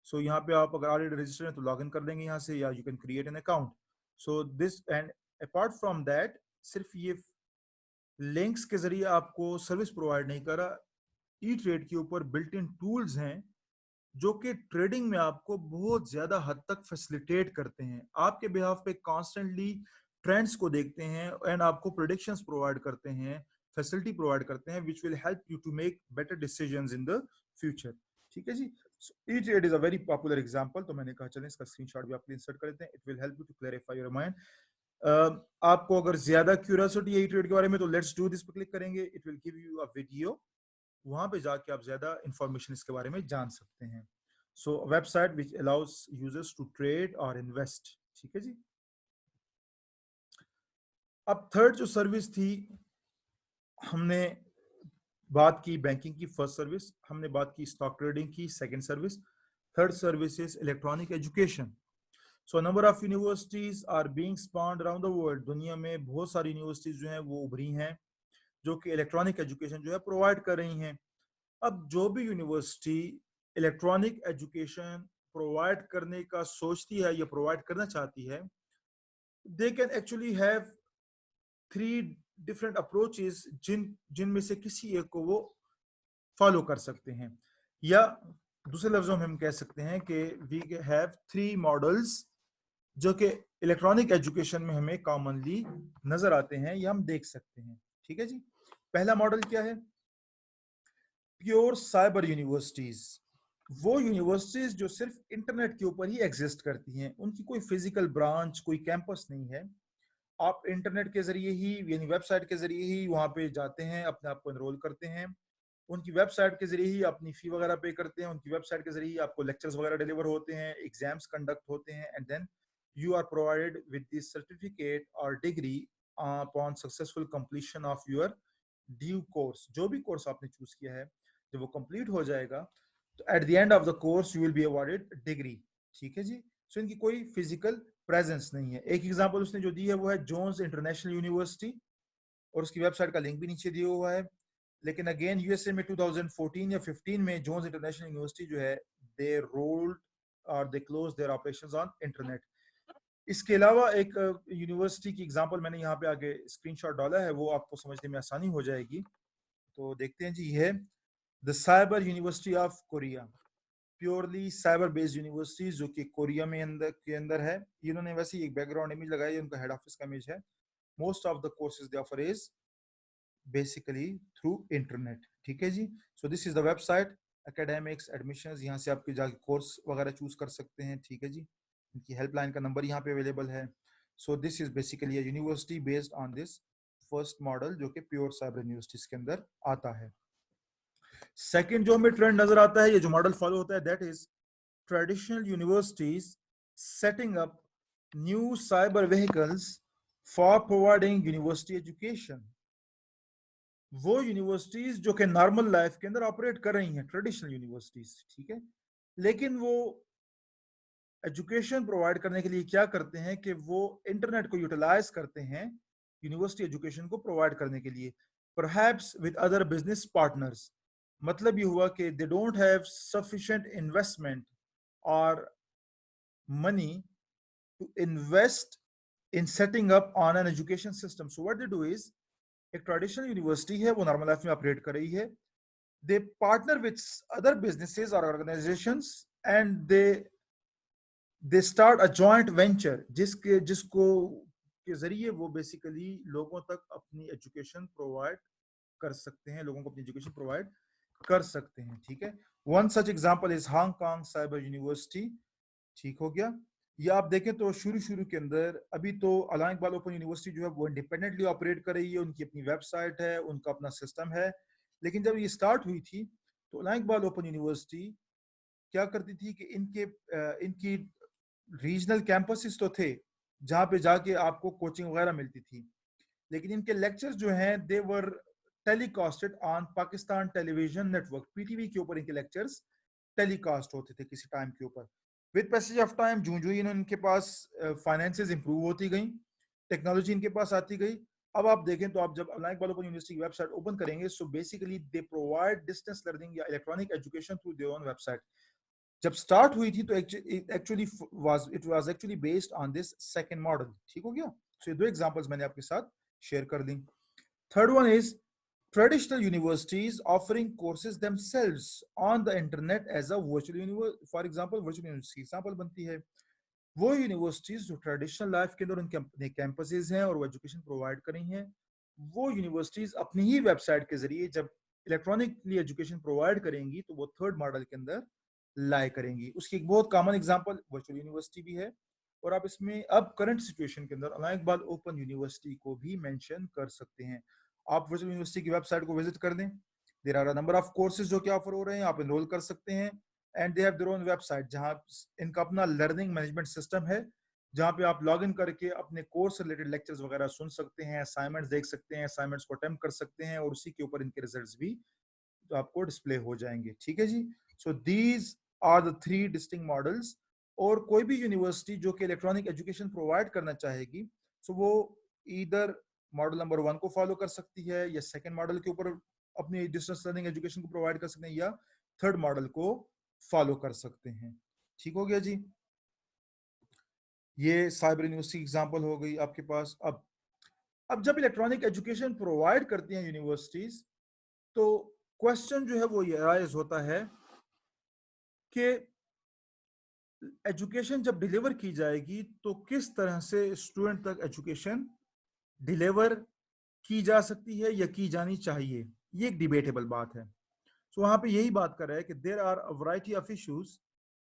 सो यहाँ पे आप अगर ऑलरेडी रजिस्टर हैं तो लॉग इन कर लेंगे यहाँ से, या you can create an account. So this and apart from that, सिर्फ ये लिंक्स के जरिए आपको सर्विस प्रोवाइड नहीं कर रहा, ई ट्रेड के ऊपर बिल्ट इन टूल्स हैं जो कि ट्रेडिंग में आपको बहुत ज्यादा हद तक फैसिलिटेट करते हैं। आपके बिहाफ पे कॉन्स्टेंटली ट्रेंड्स को देखते हैं एंड आपको प्रोडिक्शंस प्रोवाइड करते हैं, फैसिलिटी प्रोवाइड करते हैं which will help you to make better decisions in the future, ठीक है जी। E trade is a very popular example, तो मैंने कहा चलें इसका स्क्रीनशॉट भी आपके इंसर्ट कर लेते हैं। It will help you to clarify your mind. आपको अगर ज्यादा क्यूरियोसिटी है ई ट्रेड के बारे में तो लेट्स डू दिस पे क्लिक करेंगे, it will give you a video, वहां पे जाके आप ज्यादा इंफॉर्मेशन इसके बारे में जान सकते हैं। So website which allows users to trade और इन्वेस्ट, ठीक है जी। अब थर्ड जो सर्विस थी, हमने बात की बैंकिंग की फर्स्ट सर्विस, हमने बात की स्टॉक ट्रेडिंग की second service, third service is electronic education. So number of universities are being spawned around the world. दुनिया में बहुत सारी यूनिवर्सिटीज जो हैं वो उभरी हैं जो कि इलेक्ट्रॉनिक एजुकेशन जो है प्रोवाइड कर रही हैं। अब जो भी यूनिवर्सिटी इलेक्ट्रॉनिक एजुकेशन प्रोवाइड करने का सोचती है या प्रोवाइड करना चाहती है, they can actually have three different approaches, जिनमें से किसी एक को वो फॉलो कर सकते हैं। या दूसरे लफ्जों में हम कह सकते हैं कि वी हैव थ्री मॉडल्स जो कि इलेक्ट्रॉनिक एजुकेशन में हमें कॉमनली नजर आते हैं या हम देख सकते हैं, ठीक है जी। पहला मॉडल क्या है? Pure cyber universities. वो यूनिवर्सिटीज जो सिर्फ इंटरनेट के ऊपर ही एग्जिस्ट करती हैं, उनकी कोई फिजिकल ब्रांच, कोई कैंपस नहीं है। आप इंटरनेट के जरिए ही यानी वेबसाइट के जरिए ही वहां पे जाते हैं, अपने आप को एनरोल करते हैं, उनकी वेबसाइट के जरिए ही अपनी फी वगैरह पे करते हैं, उनकी वेबसाइट के जरिए ही आपको लेक्चर्स वगैरह डिलीवर होते हैं, एग्जाम्स कंडक्ट होते हैं, and then you are provided with this certificate और degree upon successful completion of your due course. जो भी कोर्स आपने चूज किया है, जब वो कंप्लीट हो जाएगा तो at the end of the course you will be awarded degree, ठीक है जी। सो इनकी कोई फिजिकल प्रेजेंस नहीं है। एक एग्जांपल उसने जो दी है वो है जोन्स इंटरनेशनल यूनिवर्सिटी, और उसकी वेबसाइट का लिंक भी नीचे दिया हुआ है। लेकिन अगेन यूएसए में 2014 या 15 में जोन्स इंटरनेशनल यूनिवर्सिटी जो है, दे रोल्ड और they close their operations on internet. इसके अलावा एक यूनिवर्सिटी की एग्जांपल मैंने यहाँ पे आगे स्क्रीनशॉट डाला है, वो आपको समझने में आसानी हो जाएगी। तो देखते हैं जी, ये है the cyber university of Korea. Purely cyber based university जो कि कोरिया में अंदर है। इन्होंने वैसे ही एक बैकग्राउंड इमेज लगाई है, उनका हेड ऑफिस का इमेज है। Most of the courses they offer is basically through internet, ठीक है जी। So this is the website academics admissions, यहाँ से आपके जाके कोर्स वगैरह चूज कर सकते हैं, ठीक है जी। इनकी हेल्पलाइन का नंबर यहाँ पे अवेलेबल है। सो this is basically a university based on this first model जो कि प्योर साइबर यूनिवर्सिटीज के अंदर आता है। सेकंड जो हमें ट्रेंड नजर आता है, ये जो मॉडल फॉलो होता है, that is traditional universities setting up new cyber vehicles for providing university education. वो यूनिवर्सिटीज जो कि नॉर्मल लाइफ के अंदर ऑपरेट कर रही हैं, ट्रेडिशनल यूनिवर्सिटीज, ठीक है, लेकिन वो एजुकेशन प्रोवाइड करने के लिए क्या करते हैं कि वो इंटरनेट को यूटिलाइज करते हैं यूनिवर्सिटी एजुकेशन को प्रोवाइड करने के लिए, perhaps with other business partners. मतलब ये हुआ कि they don't have sufficient investment और money to invest in setting up on an education system. So what they do is, एक ट्रेडिशनल यूनिवर्सिटी है, वो नॉर्मल लाइफ में ऑपरेट कर रही है, they partner with other businesses और organizations and they start a joint venture जिसको के जरिए वो बेसिकली लोगों तक अपनी एजुकेशन प्रोवाइड कर सकते हैं, लोगों को अपनी एजुकेशन प्रोवाइड कर सकते हैं, ठीक है। One such example is Hong Kong cyber university, ठीक हो गया। ये आप देखें तो शुरू शुरू के अंदर, अभी तो अलाइन इकबाल ओपन यूनिवर्सिटी जो है वो इंडिपेंडेंटली ऑपरेट कर रही है, उनकी अपनी वेबसाइट है, उनका अपना सिस्टम है। लेकिन जब ये स्टार्ट हुई थी तो अलाइन इकबाल ओपन यूनिवर्सिटी क्या करती थी कि इनकी रीजनल कैंपसेस तो थे जहाँ पे जाके आपको कोचिंग वगैरह मिलती थी, लेकिन इनके लेक्चर्स जो हैं they were telecasted on Pakistan television network, PTV के ऊपर इनके लेक्चर्स टेलीकास्ट होते थे किसी टाइम के ऊपर। विद पैसेज ऑफ टाइम जूं जूं इनके पास फाइनेंसेस इंप्रूव होती गई, टेक्नोलॉजी इनके पास आती गई। अब आप देखें तो आप जब अलाइन इकबाल ओपन यूनिवर्सिटी की वेबसाइट ओपन करेंगे, so basically they provide distance learning या electronic education through their own website. जब स्टार्ट हुई थी तो it was actually based on this second model, ठीक हो गया। सो ये दो एग्जांपल्स मैंने आपके साथ शेयर कर दी। Third one is traditional universities offering courses themselves on the internet as a virtual university, for example virtual university example बनती है। वो यूनिवर्सिटीज जो ट्रेडिशनल लाइफ के अंदर उनके अपने कैंपसेस हैं और वो एजुकेशन प्रोवाइड कर रही हैं, वो यूनिवर्सिटीज अपनी ही वेबसाइट के जरिए जब इलेक्ट्रॉनिकली एजुकेशन प्रोवाइड करेंगी तो वो थर्ड मॉडल के अंदर लाई करेंगी। उसकी एक बहुत कॉमन एग्जांपल वर्चुअल यूनिवर्सिटी भी है, और आप इसमें अब करंट सिचुएशन के अंदर अलाइन इकबाल ओपन यूनिवर्सिटी को भी मेंशन कर सकते हैं। आप वर्चुअल यूनिवर्सिटी की वेबसाइट को विजिट कर दें, there are a number of courses जो कि ऑफर हो रहे हैं, आप एनरोल कर सकते हैं, and they have their own website जहां इनका अपना लर्निंग मैनेजमेंट सिस्टम है, जहां पे आप लॉग इन करके अपने कोर्स रिलेटेड लेक्चर्स वगैरह सुन सकते हैं, असाइनमेंट्स देख सकते हैं, असाइनमेंट्स को अटेम्प्ट कर सकते हैं, और उसी के ऊपर इनके रिजल्ट्स भी तो आपको डिस्प्ले हो जाएंगे, ठीक है जी। So these are the three distinct models. और कोई भी यूनिवर्सिटी जो कि इलेक्ट्रॉनिक एजुकेशन प्रोवाइड करना चाहेगी, सो वो इधर मॉडल नंबर 1 को फॉलो कर सकती है, या सेकंड मॉडल के ऊपर अपनी डिस्टेंस लर्निंग एजुकेशन को प्रोवाइड कर सकते हैं, या थर्ड मॉडल को फॉलो कर सकते हैं, ठीक हो गया जी। ये साइबर यूनिवर्सिटी एग्जांपल हो गई आपके पास। अब जब इलेक्ट्रॉनिक एजुकेशन प्रोवाइड करती हैं यूनिवर्सिटीज, तो क्वेश्चन जो है वो ये राइज होता है कि एजुकेशन जब डिलीवर की जाएगी तो किस तरह से स्टूडेंट तक एजुकेशन डिलीवर की जा सकती है या की जानी चाहिए। ये एक डिबेटेबल बात है। सो वहां पे यही बात कर रहा है कि there are a variety of issues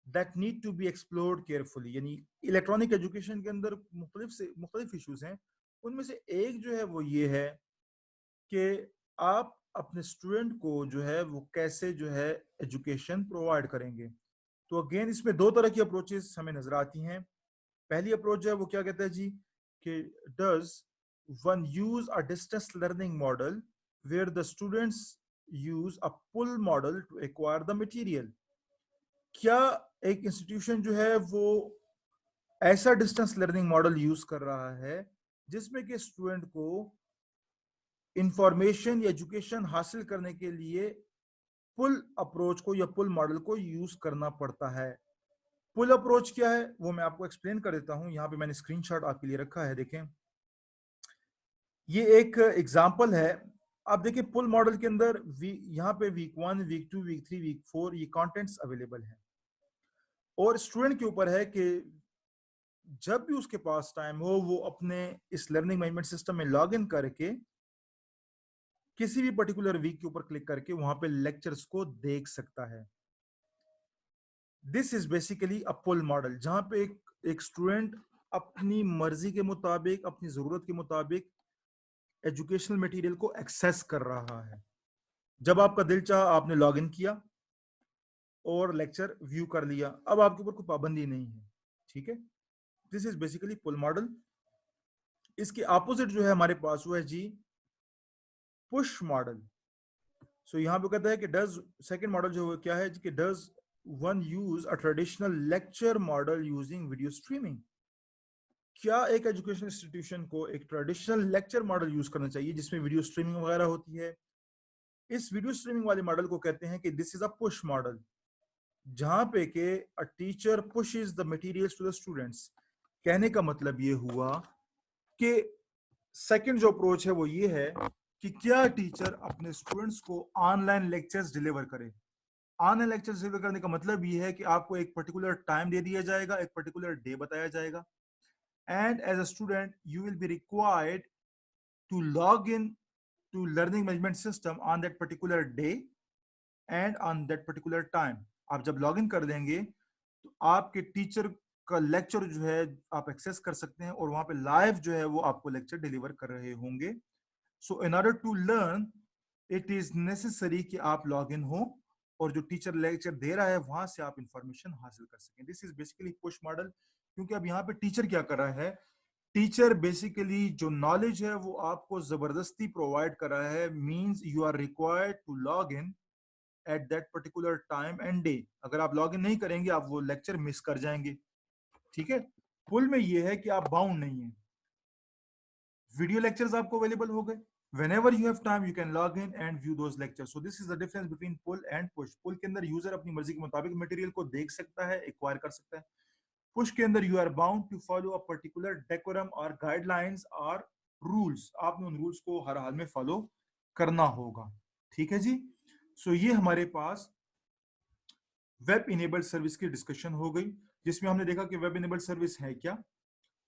that need to be explored carefully. यानी इलेक्ट्रॉनिक एजुकेशन के अंदर मुख्तलिफ इश्यूज हैं, उनमें से एक जो है वो ये है कि आप अपने स्टूडेंट को जो है वो कैसे जो है एजुकेशन प्रोवाइड करेंगे। तो अगेन इसमें दो तरह की अप्रोचेस हमें नजर आती हैं। पहली अप्रोच है वो क्या कहता है जी कि does one use a distance learning model where the students use a pull model to acquire the material. क्या एक इंस्टीट्यूशन जो है वो ऐसा डिस्टेंस लर्निंग मॉडल यूज कर रहा है जिसमें कि स्टूडेंट को इंफॉर्मेशन या एजुकेशन हासिल करने के लिए पुल अप्रोच को या पुल मॉडल को यूज करना पड़ता है। पुल अप्रोच क्या है वो मैं आपको एक्सप्लेन कर देता हूं। यहाँ पे मैंने स्क्रीनशॉट आपके लिए रखा है, देखें। ये एक एग्जांपल है। आप देखिए पुल मॉडल के अंदर यहाँ पे वीक 1, वीक 2, वीक 3, वीक 4 ये कंटेंट्स अवेलेबल हैं, और स्टूडेंट के ऊपर है कि जब भी उसके पास टाइम हो वो अपने इस लर्निंग मैनेजमेंट सिस्टम में लॉग इन करके किसी भी पर्टिकुलर वीक के ऊपर क्लिक करके वहां पे लेक्चर्स को देख सकता है। This is basically a pull model, जहां पे एक एक स्टूडेंट अपनी मर्जी के मुताबिक, अपनी जरूरत के मुताबिक एजुकेशनल मटेरियल को एक्सेस कर रहा है। जब आपका दिल चाहा आपने लॉग इन किया और लेक्चर व्यू कर लिया, अब आपके ऊपर कोई पाबंदी नहीं है। ठीक है, this is basically pull model. इसके ऑपोजिट जो है हमारे पास वो है जी पुश मॉडल। सो यहाँ पे कहता है कि डज, सेकंड मॉडल जो है क्या है कि does one use a traditional lecture model using video streaming. क्या एक एजुकेशन इंस्टीट्यूशन को एक ट्रेडिशनल लेक्चर मॉडल यूज करना चाहिए जिसमें वीडियो स्ट्रीमिंग वगैरह होती है? इस वीडियो स्ट्रीमिंग वाले मॉडल को कहते हैं कि this is a push model, जहां पे के a teacher pushes the materials to the students. कहने का मतलब ये हुआ कि सेकंड जो अप्रोच है वो ये है कि क्या टीचर अपने स्टूडेंट्स को ऑनलाइन लेक्चर्स डिलीवर करे। ऑनलाइन लेक्चर्स डिलीवर करने का मतलब ये है कि आपको एक पर्टिकुलर टाइम दे दिया जाएगा, एक पर्टिकुलर डे बताया जाएगा, and as a student you will be required to log in to learning management system on that particular day and on that particular time। आप जब लॉग इन कर देंगे तो आपके टीचर का लेक्चर जो है आप एक्सेस कर सकते हैं और वहां पे लाइव जो है वो आपको लेक्चर डिलीवर कर रहे होंगे। So in order to learn it is necessary कि आप लॉग इन हो और जो टीचर लेक्चर दे रहा है वहां से आप इंफॉर्मेशन हासिल कर सकें। This is basically push model. क्योंकि अब यहाँ पे टीचर क्या कर रहा है, टीचर बेसिकली जो नॉलेज है वो आपको जबरदस्ती प्रोवाइड कर रहा है। Means you are required to log in at that particular time and day. अगर आप लॉग इन नहीं करेंगे आप वो लेक्चर मिस कर जाएंगे। ठीक है, पुल में ये है कि आप बाउंड नहीं है, वीडियो लेक्चर्स आपको अवेलेबल हो गए, whenever you have time you can log in and view those lectures। so this is the difference between pull and push। pull के अंदर यूजर अपनी मर्जी के मुताबिक मटेरियल को देख सकता है, एक्वायर कर सकता है। पुश के अंदर you are bound to follow a particular decorum और गाइडलाइंस और रूल्स, आपने उन रूल्स को हर हाल में फॉलो करना होगा। ठीक है जी। सो ये हमारे पास वेब इनेबल्ड सर्विस की डिस्कशन हो गई, जिसमें हमने देखा कि वेब इनेबल्ड सर्विस है क्या,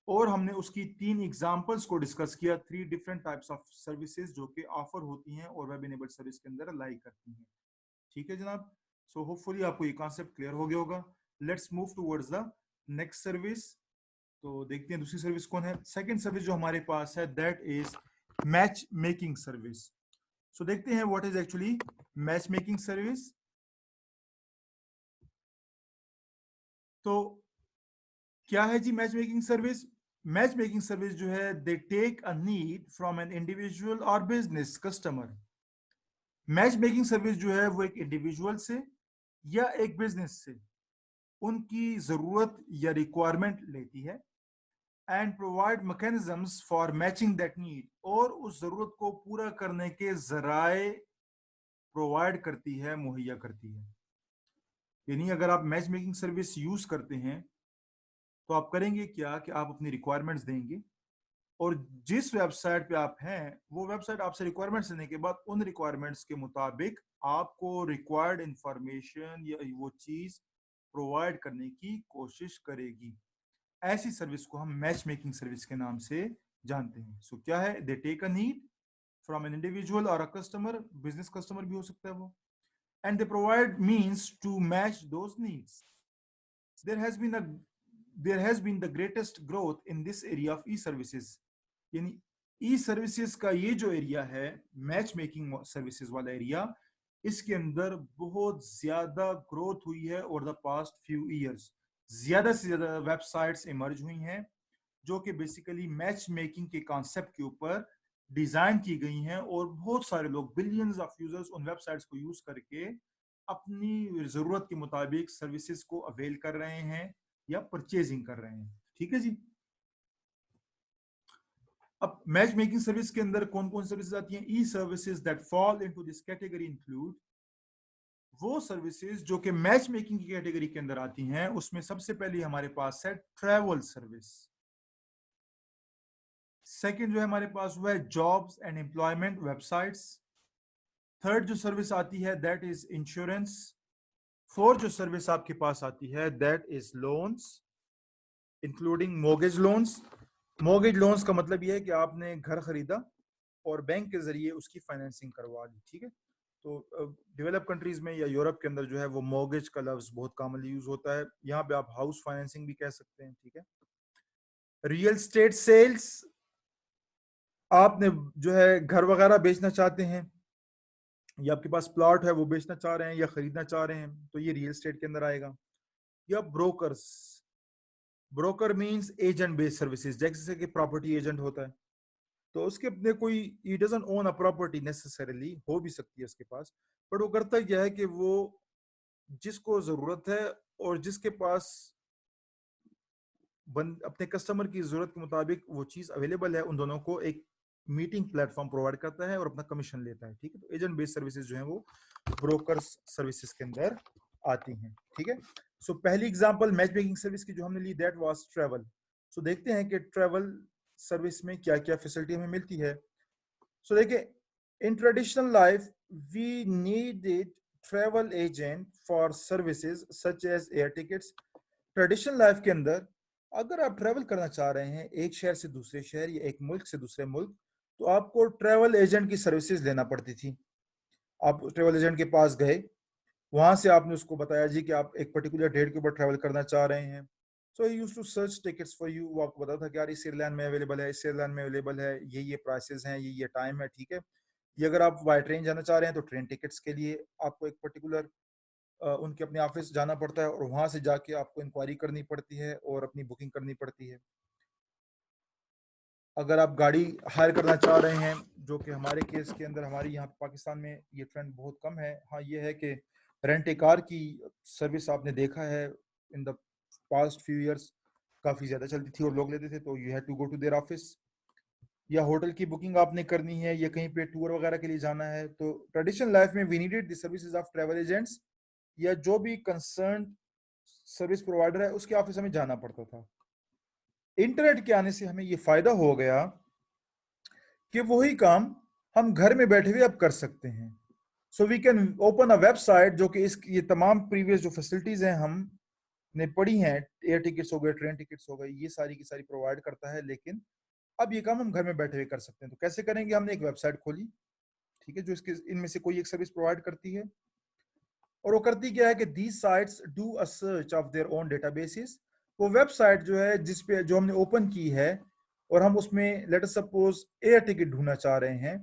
और हमने उसकी 3 एग्जांपल्स को डिस्कस किया, 3 डिफरेंट टाइप्स ऑफ सर्विसेज जो कि ऑफर होती हैं और वेब इनेबल्ड सर्विस के अंदर लाई करती हैं। ठीक है जनाब। सो होपफुली आपको ये कॉन्सेप्ट क्लियर हो गया होगा। Let's move towards the next service. तो देखते हैं दूसरी सर्विस कौन है। सेकंड सर्विस जो हमारे पास है that is match making service. So देखते हैं what is actually match making service. तो क्या है जी match making service? Match making service जो है they take a need from an individual और business customer. Match making service जो है वो एक इंडिविजुअल से या एक बिजनेस से उनकी जरूरत या रिक्वायरमेंट लेती है and provide mechanisms for matching that need, और उस जरूरत को पूरा करने के जराए प्रोवाइड करती है, मुहैया करती है। यानी अगर आप मैच मेकिंग सर्विस यूज करते हैं तो आप करेंगे क्या कि आप अपनी रिक्वायरमेंट्स देंगे और जिस वेबसाइट पे आप हैं वो वेबसाइट आपसे रिक्वायरमेंट्स लेने के बाद उन रिक्वायरमेंट्स के मुताबिक आपको रिक्वायर्ड इंफॉर्मेशन या वो चीज प्रोवाइड करने की कोशिश करेगी। ऐसी सर्विस को हम मैच मेकिंग सर्विस के नाम से जानते हैं। सो क्या है, they take a need from an individual और अ कस्टमर, बिजनेस कस्टमर भी हो सकता है वो, and they provide means to match those needs. there has been a there has been the greatest growth in this area of e services। यानी ई services का ये जो एरिया है, मैच मेकिंग सर्विसेज वाला एरिया, इसके अंदर बहुत ज्यादा ग्रोथ हुई है over the past few years. ज्यादा से ज्यादा वेबसाइट्स इमर्ज हुई हैं जो कि बेसिकली मैच मेकिंग के कॉन्सेप्ट के ऊपर डिजाइन की गई हैं और बहुत सारे लोग, बिलियंस ऑफ यूजर्स उन वेबसाइट्स को यूज करके अपनी जरूरत के मुताबिक सर्विसेज को अवेल कर रहे हैं या परचेजिंग कर रहे हैं। ठीक है जी। अब मैच मेकिंग सर्विस के अंदर कौन कौन सर्विसेज आती हैं? E services that fall into this category include, वो सर्विसेज जो कि मैच मेकिंग की कैटेगरी के अंदर आती हैं, उसमें सबसे पहले हमारे पास है ट्रैवल सर्विस। सेकंड जो है हमारे पास वो है jobs and employment websites. Third जो सर्विस आती है दैट इज इंश्योरेंस। फोर्थ जो सर्विस आपके पास आती है that is loans including mortgage loans. Mortgage loans का मतलब यह है कि आपने घर खरीदा और बैंक के जरिए उसकी फाइनेंसिंग करवा ली। ठीक है, तो डेवलप कंट्रीज में या यूरोप के अंदर जो है वो मॉर्गेज का लफ्ज बहुत कॉमनली यूज होता है, यहाँ पे आप हाउस फाइनेंसिंग भी कह सकते हैं, ठीक है। रियल स्टेट सेल्स, आपने जो है घर वगैरह बेचना चाहते हैं या आपके पास प्लॉट है वो बेचना चाह रहे हैं या खरीदना चाह रहे हैं, तो ये रियल स्टेट के अंदर आएगा। या brokers, broker means agent based services, जैसे कि प्रॉपर्टी एजेंट होता है, तो उसके अपने कोई, he doesn't own a property necessarily, हो भी सकती है उसके पास, बट वो करता क्या है कि वो जिसको जरूरत है और जिसके पास अपने कस्टमर की जरूरत के मुताबिक वो चीज अवेलेबल है, उन दोनों को एक मीटिंग प्लेटफॉर्म प्रोवाइड करता है और अपना कमीशन लेता है, ठीक है। तो एजेंट बेस्ड सर्विसेज जो है वो ब्रोकर सर्विसेज के अंदर आती हैं, ठीक है। सो पहली एग्जांपल मैच मेकिंग सर्विस की जो हमने ली, दैट वाज ट्रैवल। सो देखते हैं कि ट्रैवल सर्विस में क्या क्या फैसिलिटी हमें मिलती है। सो देखिए, in traditional life we needed travel agent for services such as air tickets. Traditional life के अंदर अगर आप ट्रैवल करना चाह रहे हैं एक शहर से दूसरे शहर या एक मुल्क से दूसरे मुल्क, तो आपको ट्रैवल एजेंट की सर्विसेज लेना पड़ती थी। आप ट्रैवल एजेंट के पास गए, वहां से आपने उसको बताया जी कि आप एक पर्टिकुलर डेट के ऊपर ट्रैवल करना चाह रहे हैं। So he used to search tickets for you, वो आपको बताता था कि यार इस एयरलाइन में अवेलेबल है, इस एयरलाइन में अवेलेबल है, ये प्राइसेस हैं, ये टाइम है, ठीक है। ये अगर आप बाय ट्रेन जाना चाह रहे हैं तो ट्रेन टिकट्स के लिए आपको एक पर्टिकुलर उनके अपने ऑफिस जाना पड़ता है और वहां से जाके आपको इंक्वायरी करनी पड़ती है और अपनी बुकिंग करनी पड़ती है। अगर आप गाड़ी हायर करना चाह रहे हैं, जो कि हमारे केस के अंदर हमारे यहाँ पाकिस्तान में ये ट्रेंड बहुत कम है, हाँ ये है कि रेंट ए कार की सर्विस आपने देखा है in the past few years काफ़ी ज़्यादा चलती थी और लोग लेते थे, तो you have to go to their office. या होटल की बुकिंग आपने करनी है या कहीं पे टूर वगैरह के लिए जाना है, तो ट्रेडिशनल लाइफ में we needed the services of travel agents, या जो भी कंसर्न सर्विस प्रोवाइडर है उसके ऑफिस हमें जाना पड़ता था। इंटरनेट के आने से हमें ये फायदा हो गया कि वही काम हम घर में बैठे हुए अब कर सकते हैं। So we can open a website जो कि इस ये तमाम प्रीवियस जो फैसिलिटीज हैं हमने पढ़ी हैं, एयर टिकट्स हो गए, ट्रेन टिकट्स हो गए, ये सारी की सारी प्रोवाइड करता है, लेकिन अब ये काम हम घर में बैठे हुए कर सकते हैं। तो कैसे करेंगे, हमने एक वेबसाइट खोली, ठीक है, जो इसके इनमें से कोई एक सर्विस प्रोवाइड करती है, और वो करती क्या है कि these sites do a search of their own databases. वो वेबसाइट जो है जिस पे जो हमने ओपन की है और हम उसमें let us suppose air ticket ढूंढना चाह रहे हैं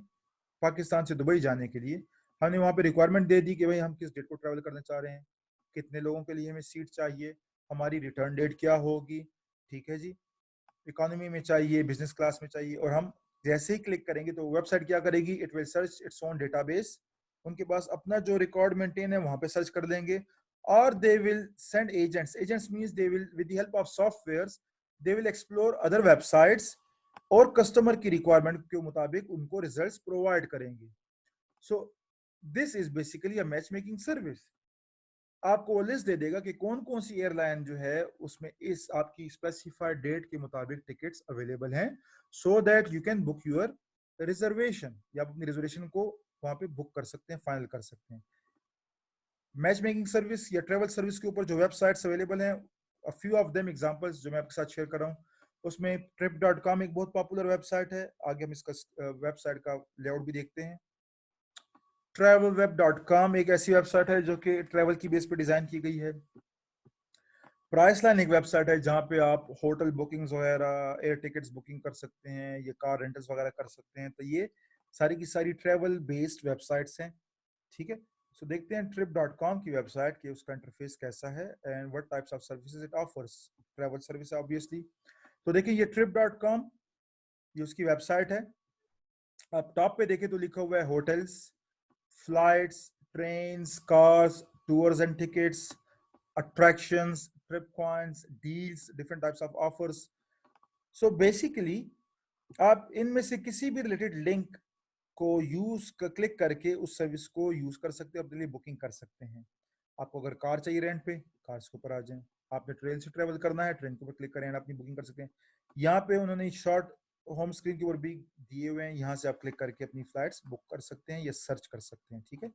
पाकिस्तान से दुबई जाने के लिए, हमने वहाँ पे रिक्वायरमेंट दे दी कि भाई हम किस डेट को ट्रैवल करना चाह रहे हैं, कितने लोगों के लिए हमें सीट चाहिए, हमारी रिटर्न डेट क्या होगी, ठीक है जी, इकोनॉमी में चाहिए, बिजनेस क्लास में चाहिए, और हम जैसे ही क्लिक करेंगे तो वेबसाइट क्या करेगी, it will search its own database, उनके पास अपना जो रिकॉर्ड मेंटेन है वहां पे सर्च कर लेंगे, और they will send agents, agents means they will with the help of softwares they will explore other websites और कस्टमर की रिक्वायरमेंट के मुताबिक उनको रिजल्ट्स प्रोवाइड करेंगे। सो this is basically a match making service. आपको वो लिस्ट दे देगा कि कौन कौन सी एयरलाइन जो है उसमें इस आपकी स्पेसिफाइड डेट के मुताबिक टिकट्स अवेलेबल हैं, so that you can book your reservation, या आप अपनी रिजर्वेशन को वहां पे बुक कर सकते हैं, फाइनल कर सकते हैं। मैच मेकिंग सर्विस या ट्रेवल सर्विस के ऊपर जो वेबसाइट्स अवेलेबल हैं, a few of them examples जो मैं आपके साथ शेयर कर रहा हूँ, उसमें trip.com एक बहुत पॉपुलर वेबसाइट है, आगे हम इसका वेबसाइट का लेआउट भी देखते हैं। travelweb.com एक ऐसी वेबसाइट है जो कि ट्रैवल की बेस पे डिजाइन की गई है। प्राइस लाइन एक वेबसाइट है जहाँ पे आप होटल बुकिंग्स वगैरह, एयर टिकट्स बुकिंग कर सकते हैं, ये कार रेंटल्स वगैरह कर सकते हैं, तो ये सारी की सारी ट्रैवल बेस्ड वेबसाइट्स हैं, ठीक है। सो देखते हैं trip.com की वेबसाइट कि उसका इंटरफेस कैसा है and what types of services it offers, travel service obviously. तो देखिए ये trip.com, ये उसकी वेबसाइट है। आप टॉप पे देखें तो लिखा हुआ है hotels, flights, trains, cars, tours and tickets, attractions, trip points, deals, different types of offers. So basically आप इनमें से किसी भी रिलेटेड लिंक को यूज क्लिक करके उस सर्विस को यूज कर सकते हैं, अपने लिए बुकिंग कर सकते हैं। आपको अगर कार चाहिए रेंट पे, कार्स के ऊपर आ जाएं, आपने ट्रेन से ट्रेवल करना है, ट्रेन के ऊपर क्लिक करें और अपनी बुकिंग कर सकते हैं। यहाँ पे उन्होंने शॉर्ट होम स्क्रीन के ऊपर भी दिए हुए हैं, यहाँ से आप क्लिक करके अपनी फ्लाइट्स बुक कर सकते हैं या सर्च कर सकते हैं, ठीक है।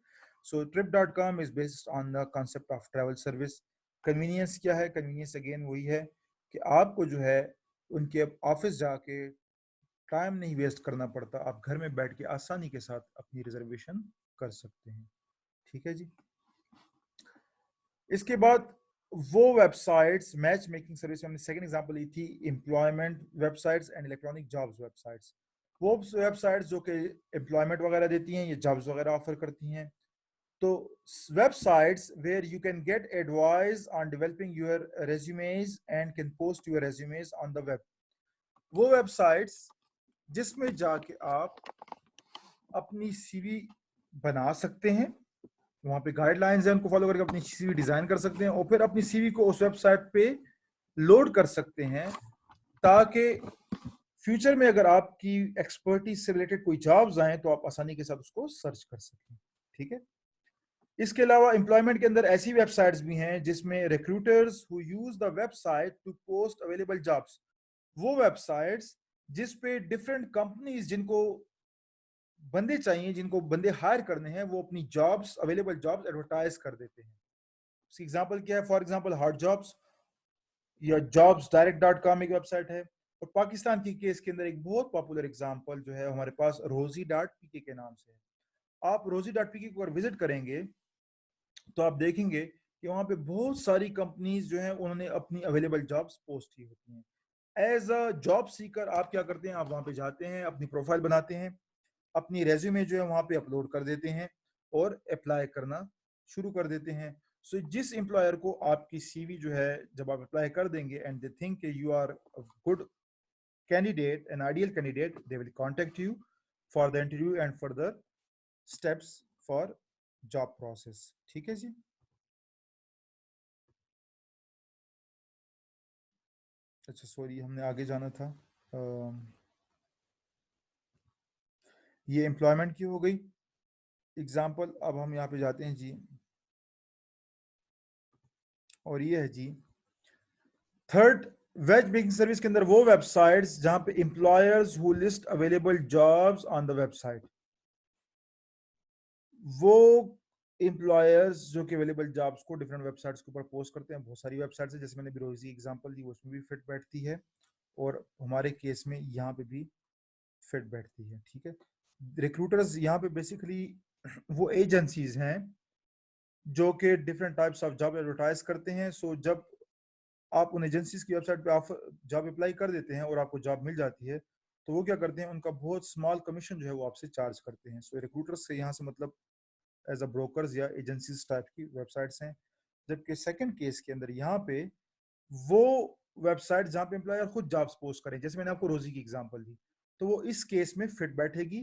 सो trip.com is based on the concept of travel service. Convenience क्या है, कन्वीनियंस अगेन वही है कि आपको जो है उनके ऑफिस जाके टाइम नहीं वेस्ट करना पड़ता, आप घर में बैठ के आसानी के साथ अपनी रिजर्वेशन कर सकते हैं। ठीक है जी। इसके बाद वो वेबसाइट्स, मैच मेकिंग सर्विस, हमने सेकंड एग्जांपल ली थी employment websites and electronic jobs websites. वो वेबसाइट्स जो कि एम्प्लॉयमेंट वगैरह देती हैं, ये जॉब्स वगैरह ऑफर करती हैं। तो websites where you can get advice on developing your resumes and can post your resumes on the web, वो वेबसाइट्स जिसमें जाके आप अपनी सीवी बना सकते हैं, वहां पे गाइडलाइंस हैं, उनको फॉलो करके अपनी सीवी डिजाइन कर सकते हैं और फिर अपनी सीवी को उस वेबसाइट पे लोड कर सकते हैं, ताकि फ्यूचर में अगर आपकी एक्सपर्टीज से रिलेटेड कोई जॉब्स आए तो आप आसानी के साथ उसको सर्च कर सकें। ठीक है। इसके अलावा एम्प्लॉयमेंट के अंदर ऐसी वेबसाइट्स भी हैं जिसमें recruiters who use the website to post available jobs, वो वेबसाइट्स जिस पे डिफरेंट कंपनीज जिनको बंदे चाहिए, जिनको बंदे हायर करने हैं, वो अपनी जॉब्स, अवेलेबल जॉब्स एडवर्टाइज कर देते हैं। इसकी एग्जांपल क्या है? फॉर एग्जांपल हॉट जॉब्स या जॉब्स डायरेक्ट डॉट कॉम एक वेबसाइट है। और पाकिस्तान की केस के अंदर एक बहुत पॉपुलर एग्जांपल जो है हमारे पास रोजी डॉट पीके के नाम से है। आप रोजी डॉट पीके को अगर विजिट करेंगे तो आप देखेंगे कि वहां पे बहुत सारी कंपनीज जो हैं उन्होंने अपनी अवेलेबल जॉब्स पोस्ट की होती हैं। एज अ जॉब सीकर आप क्या करते हैं? आप वहां पे जाते हैं, अपनी प्रोफाइल बनाते हैं, अपनी रेज्यूमे जो है वहां पे अपलोड कर देते हैं और अप्लाई करना शुरू कर देते हैं। सो जिस एम्प्लॉयर को आपकी सीवी जो है जब आप अप्लाई कर देंगे and they think you are a good candidate, an ideal candidate, they will contact you for the interview and further steps for job process. ठीक है जी। अच्छा सॉरी, हमने आगे जाना था। ये एम्प्लॉयमेंट की हो गई एग्जाम्पल। अब हम यहाँ पे जाते हैं जी, और ये है जी थर्ड, वेज मेकिंग सर्विस के अंदर वो वेबसाइट्स जहां पे employers who list available jobs on the website, वो एम्प्लॉयर्स जो कि अवेलेबल जॉब्स को डिफरेंट वेबसाइट्स के ऊपर पोस्ट करते हैं। बहुत सारी वेबसाइट्स है, जैसे मैंने बिरोजी एग्जांपल दी, उसमें भी फिट बैठती है और हमारे केस में यहाँ पे भी फिट बैठती है। ठीक है। रिक्रूटर्स यहाँ पे बेसिकली वो एजेंसीज हैं जो कि different types of job advertise करते हैं। सो जब आप उन एजेंसीज की वेबसाइट पे आप जॉब अप्लाई कर देते हैं और आपको जॉब मिल जाती है, तो वो क्या करते हैं? उनका बहुत स्मॉल कमीशन जो है वो आपसे चार्ज करते हैं। सो रिक्रूटर्स से यहाँ से मतलब एज अ ब्रोकर्स या एजेंसीज टाइप की वेबसाइट्स हैं। जबकि सेकंड केस के अंदर यहाँ पे वो वेबसाइट जहाँ पे एम्प्लॉयर खुद जॉब्स पोस्ट करें, जैसे मैंने आपको रोजी की एग्जांपल दी, तो वो इस केस में फिट बैठेगी,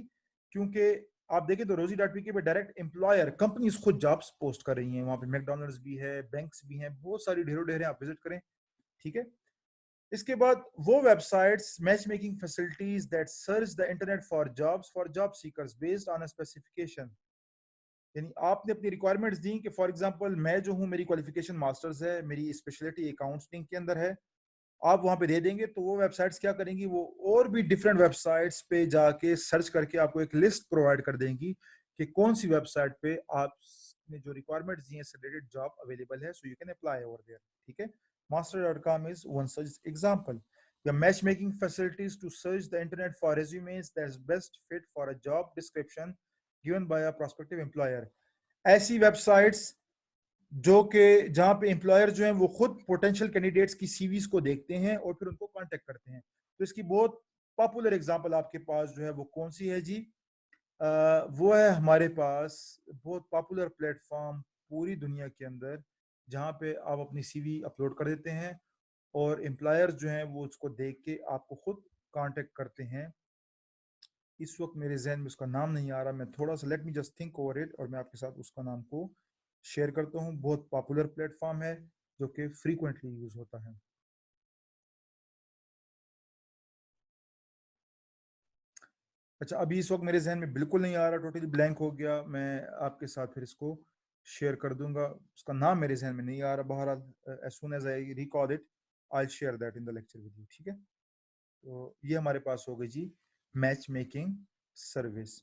क्योंकि आप देखें तो रोजी डॉट पी के पे डायरेक्ट एम्प्लॉयर कंपनीज खुद जॉब्स पोस्ट कर रही हैं। वहाँ पे मैकडोनल्ड्स भी है, बैंक्स भी हैं, बहुत सारी ढेरों ढेर हैं, आप विजिट करें। ठीक है। इसके बाद वो websites, match making facilities that search the internet for job seekers based on a specification, यानी आपने अपनी रिक्वायरमेंट्स दी कि फॉर एग्जांपल मैं जो हूँ, मेरी क्वालिफिकेशन मास्टर्स है, मेरी स्पेशलिटी अकाउंटिंग के अंदर है, आप वहां पे दे देंगे तो वो वेबसाइट्स क्या करेंगी? वो और भी डिफरेंट वेबसाइट्स पे जाके सर्च करके आपको एक लिस्ट प्रोवाइड कर देंगी कि कौन सी वेबसाइट पे आपने जो रिक्वायरमेंट्स दी हैं रिलेटेड जॉब अवेलेबल है, so you can apply over there. ठीक है। master.com is one such example. The matchmaking facilities to search the internet for resumes that's best fit for a job description given by a prospective employer. ऐसी websites जो कि जहां पे employer जो हैं वो खुद पोटेंशियल कैंडिडेट्स की सीवीज को देखते हैं और फिर उनको कांटेक्ट करते हैं। तो इसकी बहुत पॉपुलर एग्जांपल आपके पास जो है वो कौन सी है जी? वो है हमारे पास बहुत पॉपुलर प्लेटफॉर्म पूरी दुनिया के अंदर, जहां पे आप अपनी सीवी अपलोड कर देते हैं और एम्प्लॉयर जो हैं वो उसको देख के आपको खुद कांटेक्ट करते हैं। इस वक्त मेरे जहन में उसका नाम नहीं आ रहा, मैं थोड़ा सा let me just think over it और मैं आपके साथ उसका नाम को शेयर करता हूँ। बहुत पॉपुलर प्लेटफॉर्म है जो कि फ्रीक्वेंटली यूज होता है। अच्छा, अभी इस वक्त मेरे जहन में बिल्कुल नहीं आ रहा, टोटली ब्लैंक हो गया। मैं आपके साथ फिर इसको शेयर कर दूंगा, उसका नाम मेरे जहन में नहीं आ रहा। बहरहाल as soon as I recall it I share that in the lecture with you. ठीक है। तो ये हमारे पास हो गई जी match making service.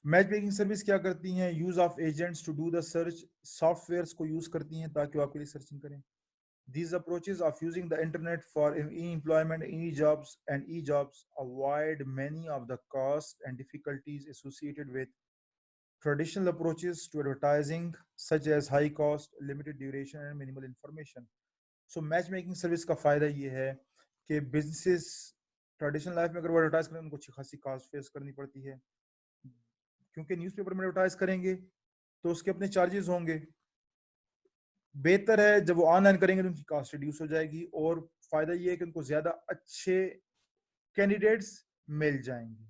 Match making service क्या करती हैं? Use of agents to do the search, softwares को यूज करती हैं ताकि वो आपके लिए सर्चिंग करें। These approaches of using the internet for e-employment, e-jobs, and e-jobs avoid many of the costs and difficulties associated with traditional approaches to advertising, such as high cost, limited duration, and minimal information. So match making service का फ़ायदा ये है कि businesses traditional life में अगर वो advertise करें उनको अच्छी खासी कास्ट फेस करनी पड़ती है, क्योंकि न्यूज़पेपर में एडवर्टाइज करेंगे तो उसके अपने चार्जेस होंगे। बेहतर है जब वो ऑनलाइन करेंगे तो उनकी कास्ट रिड्यूस हो जाएगी, और फ़ायदा ये है कि उनको ज़्यादा अच्छे कैंडिडेट्स मिल जाएंगे।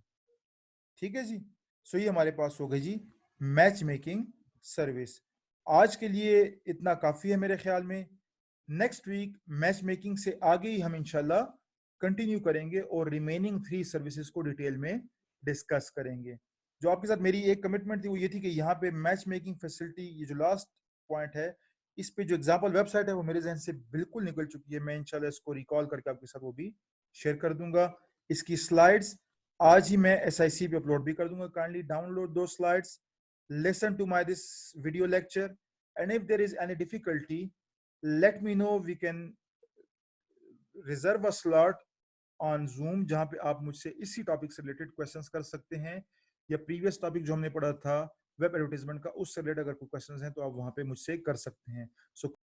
ठीक है जी। सो ये हमारे पास हो गई जी मैच मेकिंग सर्विस। आज के लिए इतना काफ़ी है मेरे ख्याल में। नेक्स्ट वीक मैच मेकिंग से आगे ही हम इंशाल्लाह कंटिन्यू करेंगे और रिमेनिंग 3 सर्विसेज को डिटेल में डिस्कस करेंगे। जो आपके साथ मेरी एक कमिटमेंट थी वो ये थी कि यहाँ पे मैच मेकिंग फैसिलिटी, ये जो लास्ट पॉइंट है, इस पे जो एग्जाम्पल वेबसाइट है वो मेरे जहन से बिल्कुल निकल चुकी है। मैं इंशाल्लाह इसको रिकॉल करके आपके साथ वो भी शेयर कर दूंगा। इसकी स्लाइड्स आज ही मैं SIC पे अपलोड भी कर दूंगा। काइंडली डाउनलोड दो slides, listen to my this video lecture, and if there is any difficulty, let me know. We can reserve a slot on Zoom जहां पे आप मुझसे इसी टॉपिक से रिलेटेड क्वेश्चंस कर सकते हैं, या प्रीवियस टॉपिक जो हमने पढ़ा था वेब एडवर्टाइजमेंट का, उससे रिलेटेड अगर कोई क्वेश्चंस हैं तो आप वहां पे मुझसे कर सकते हैं। सो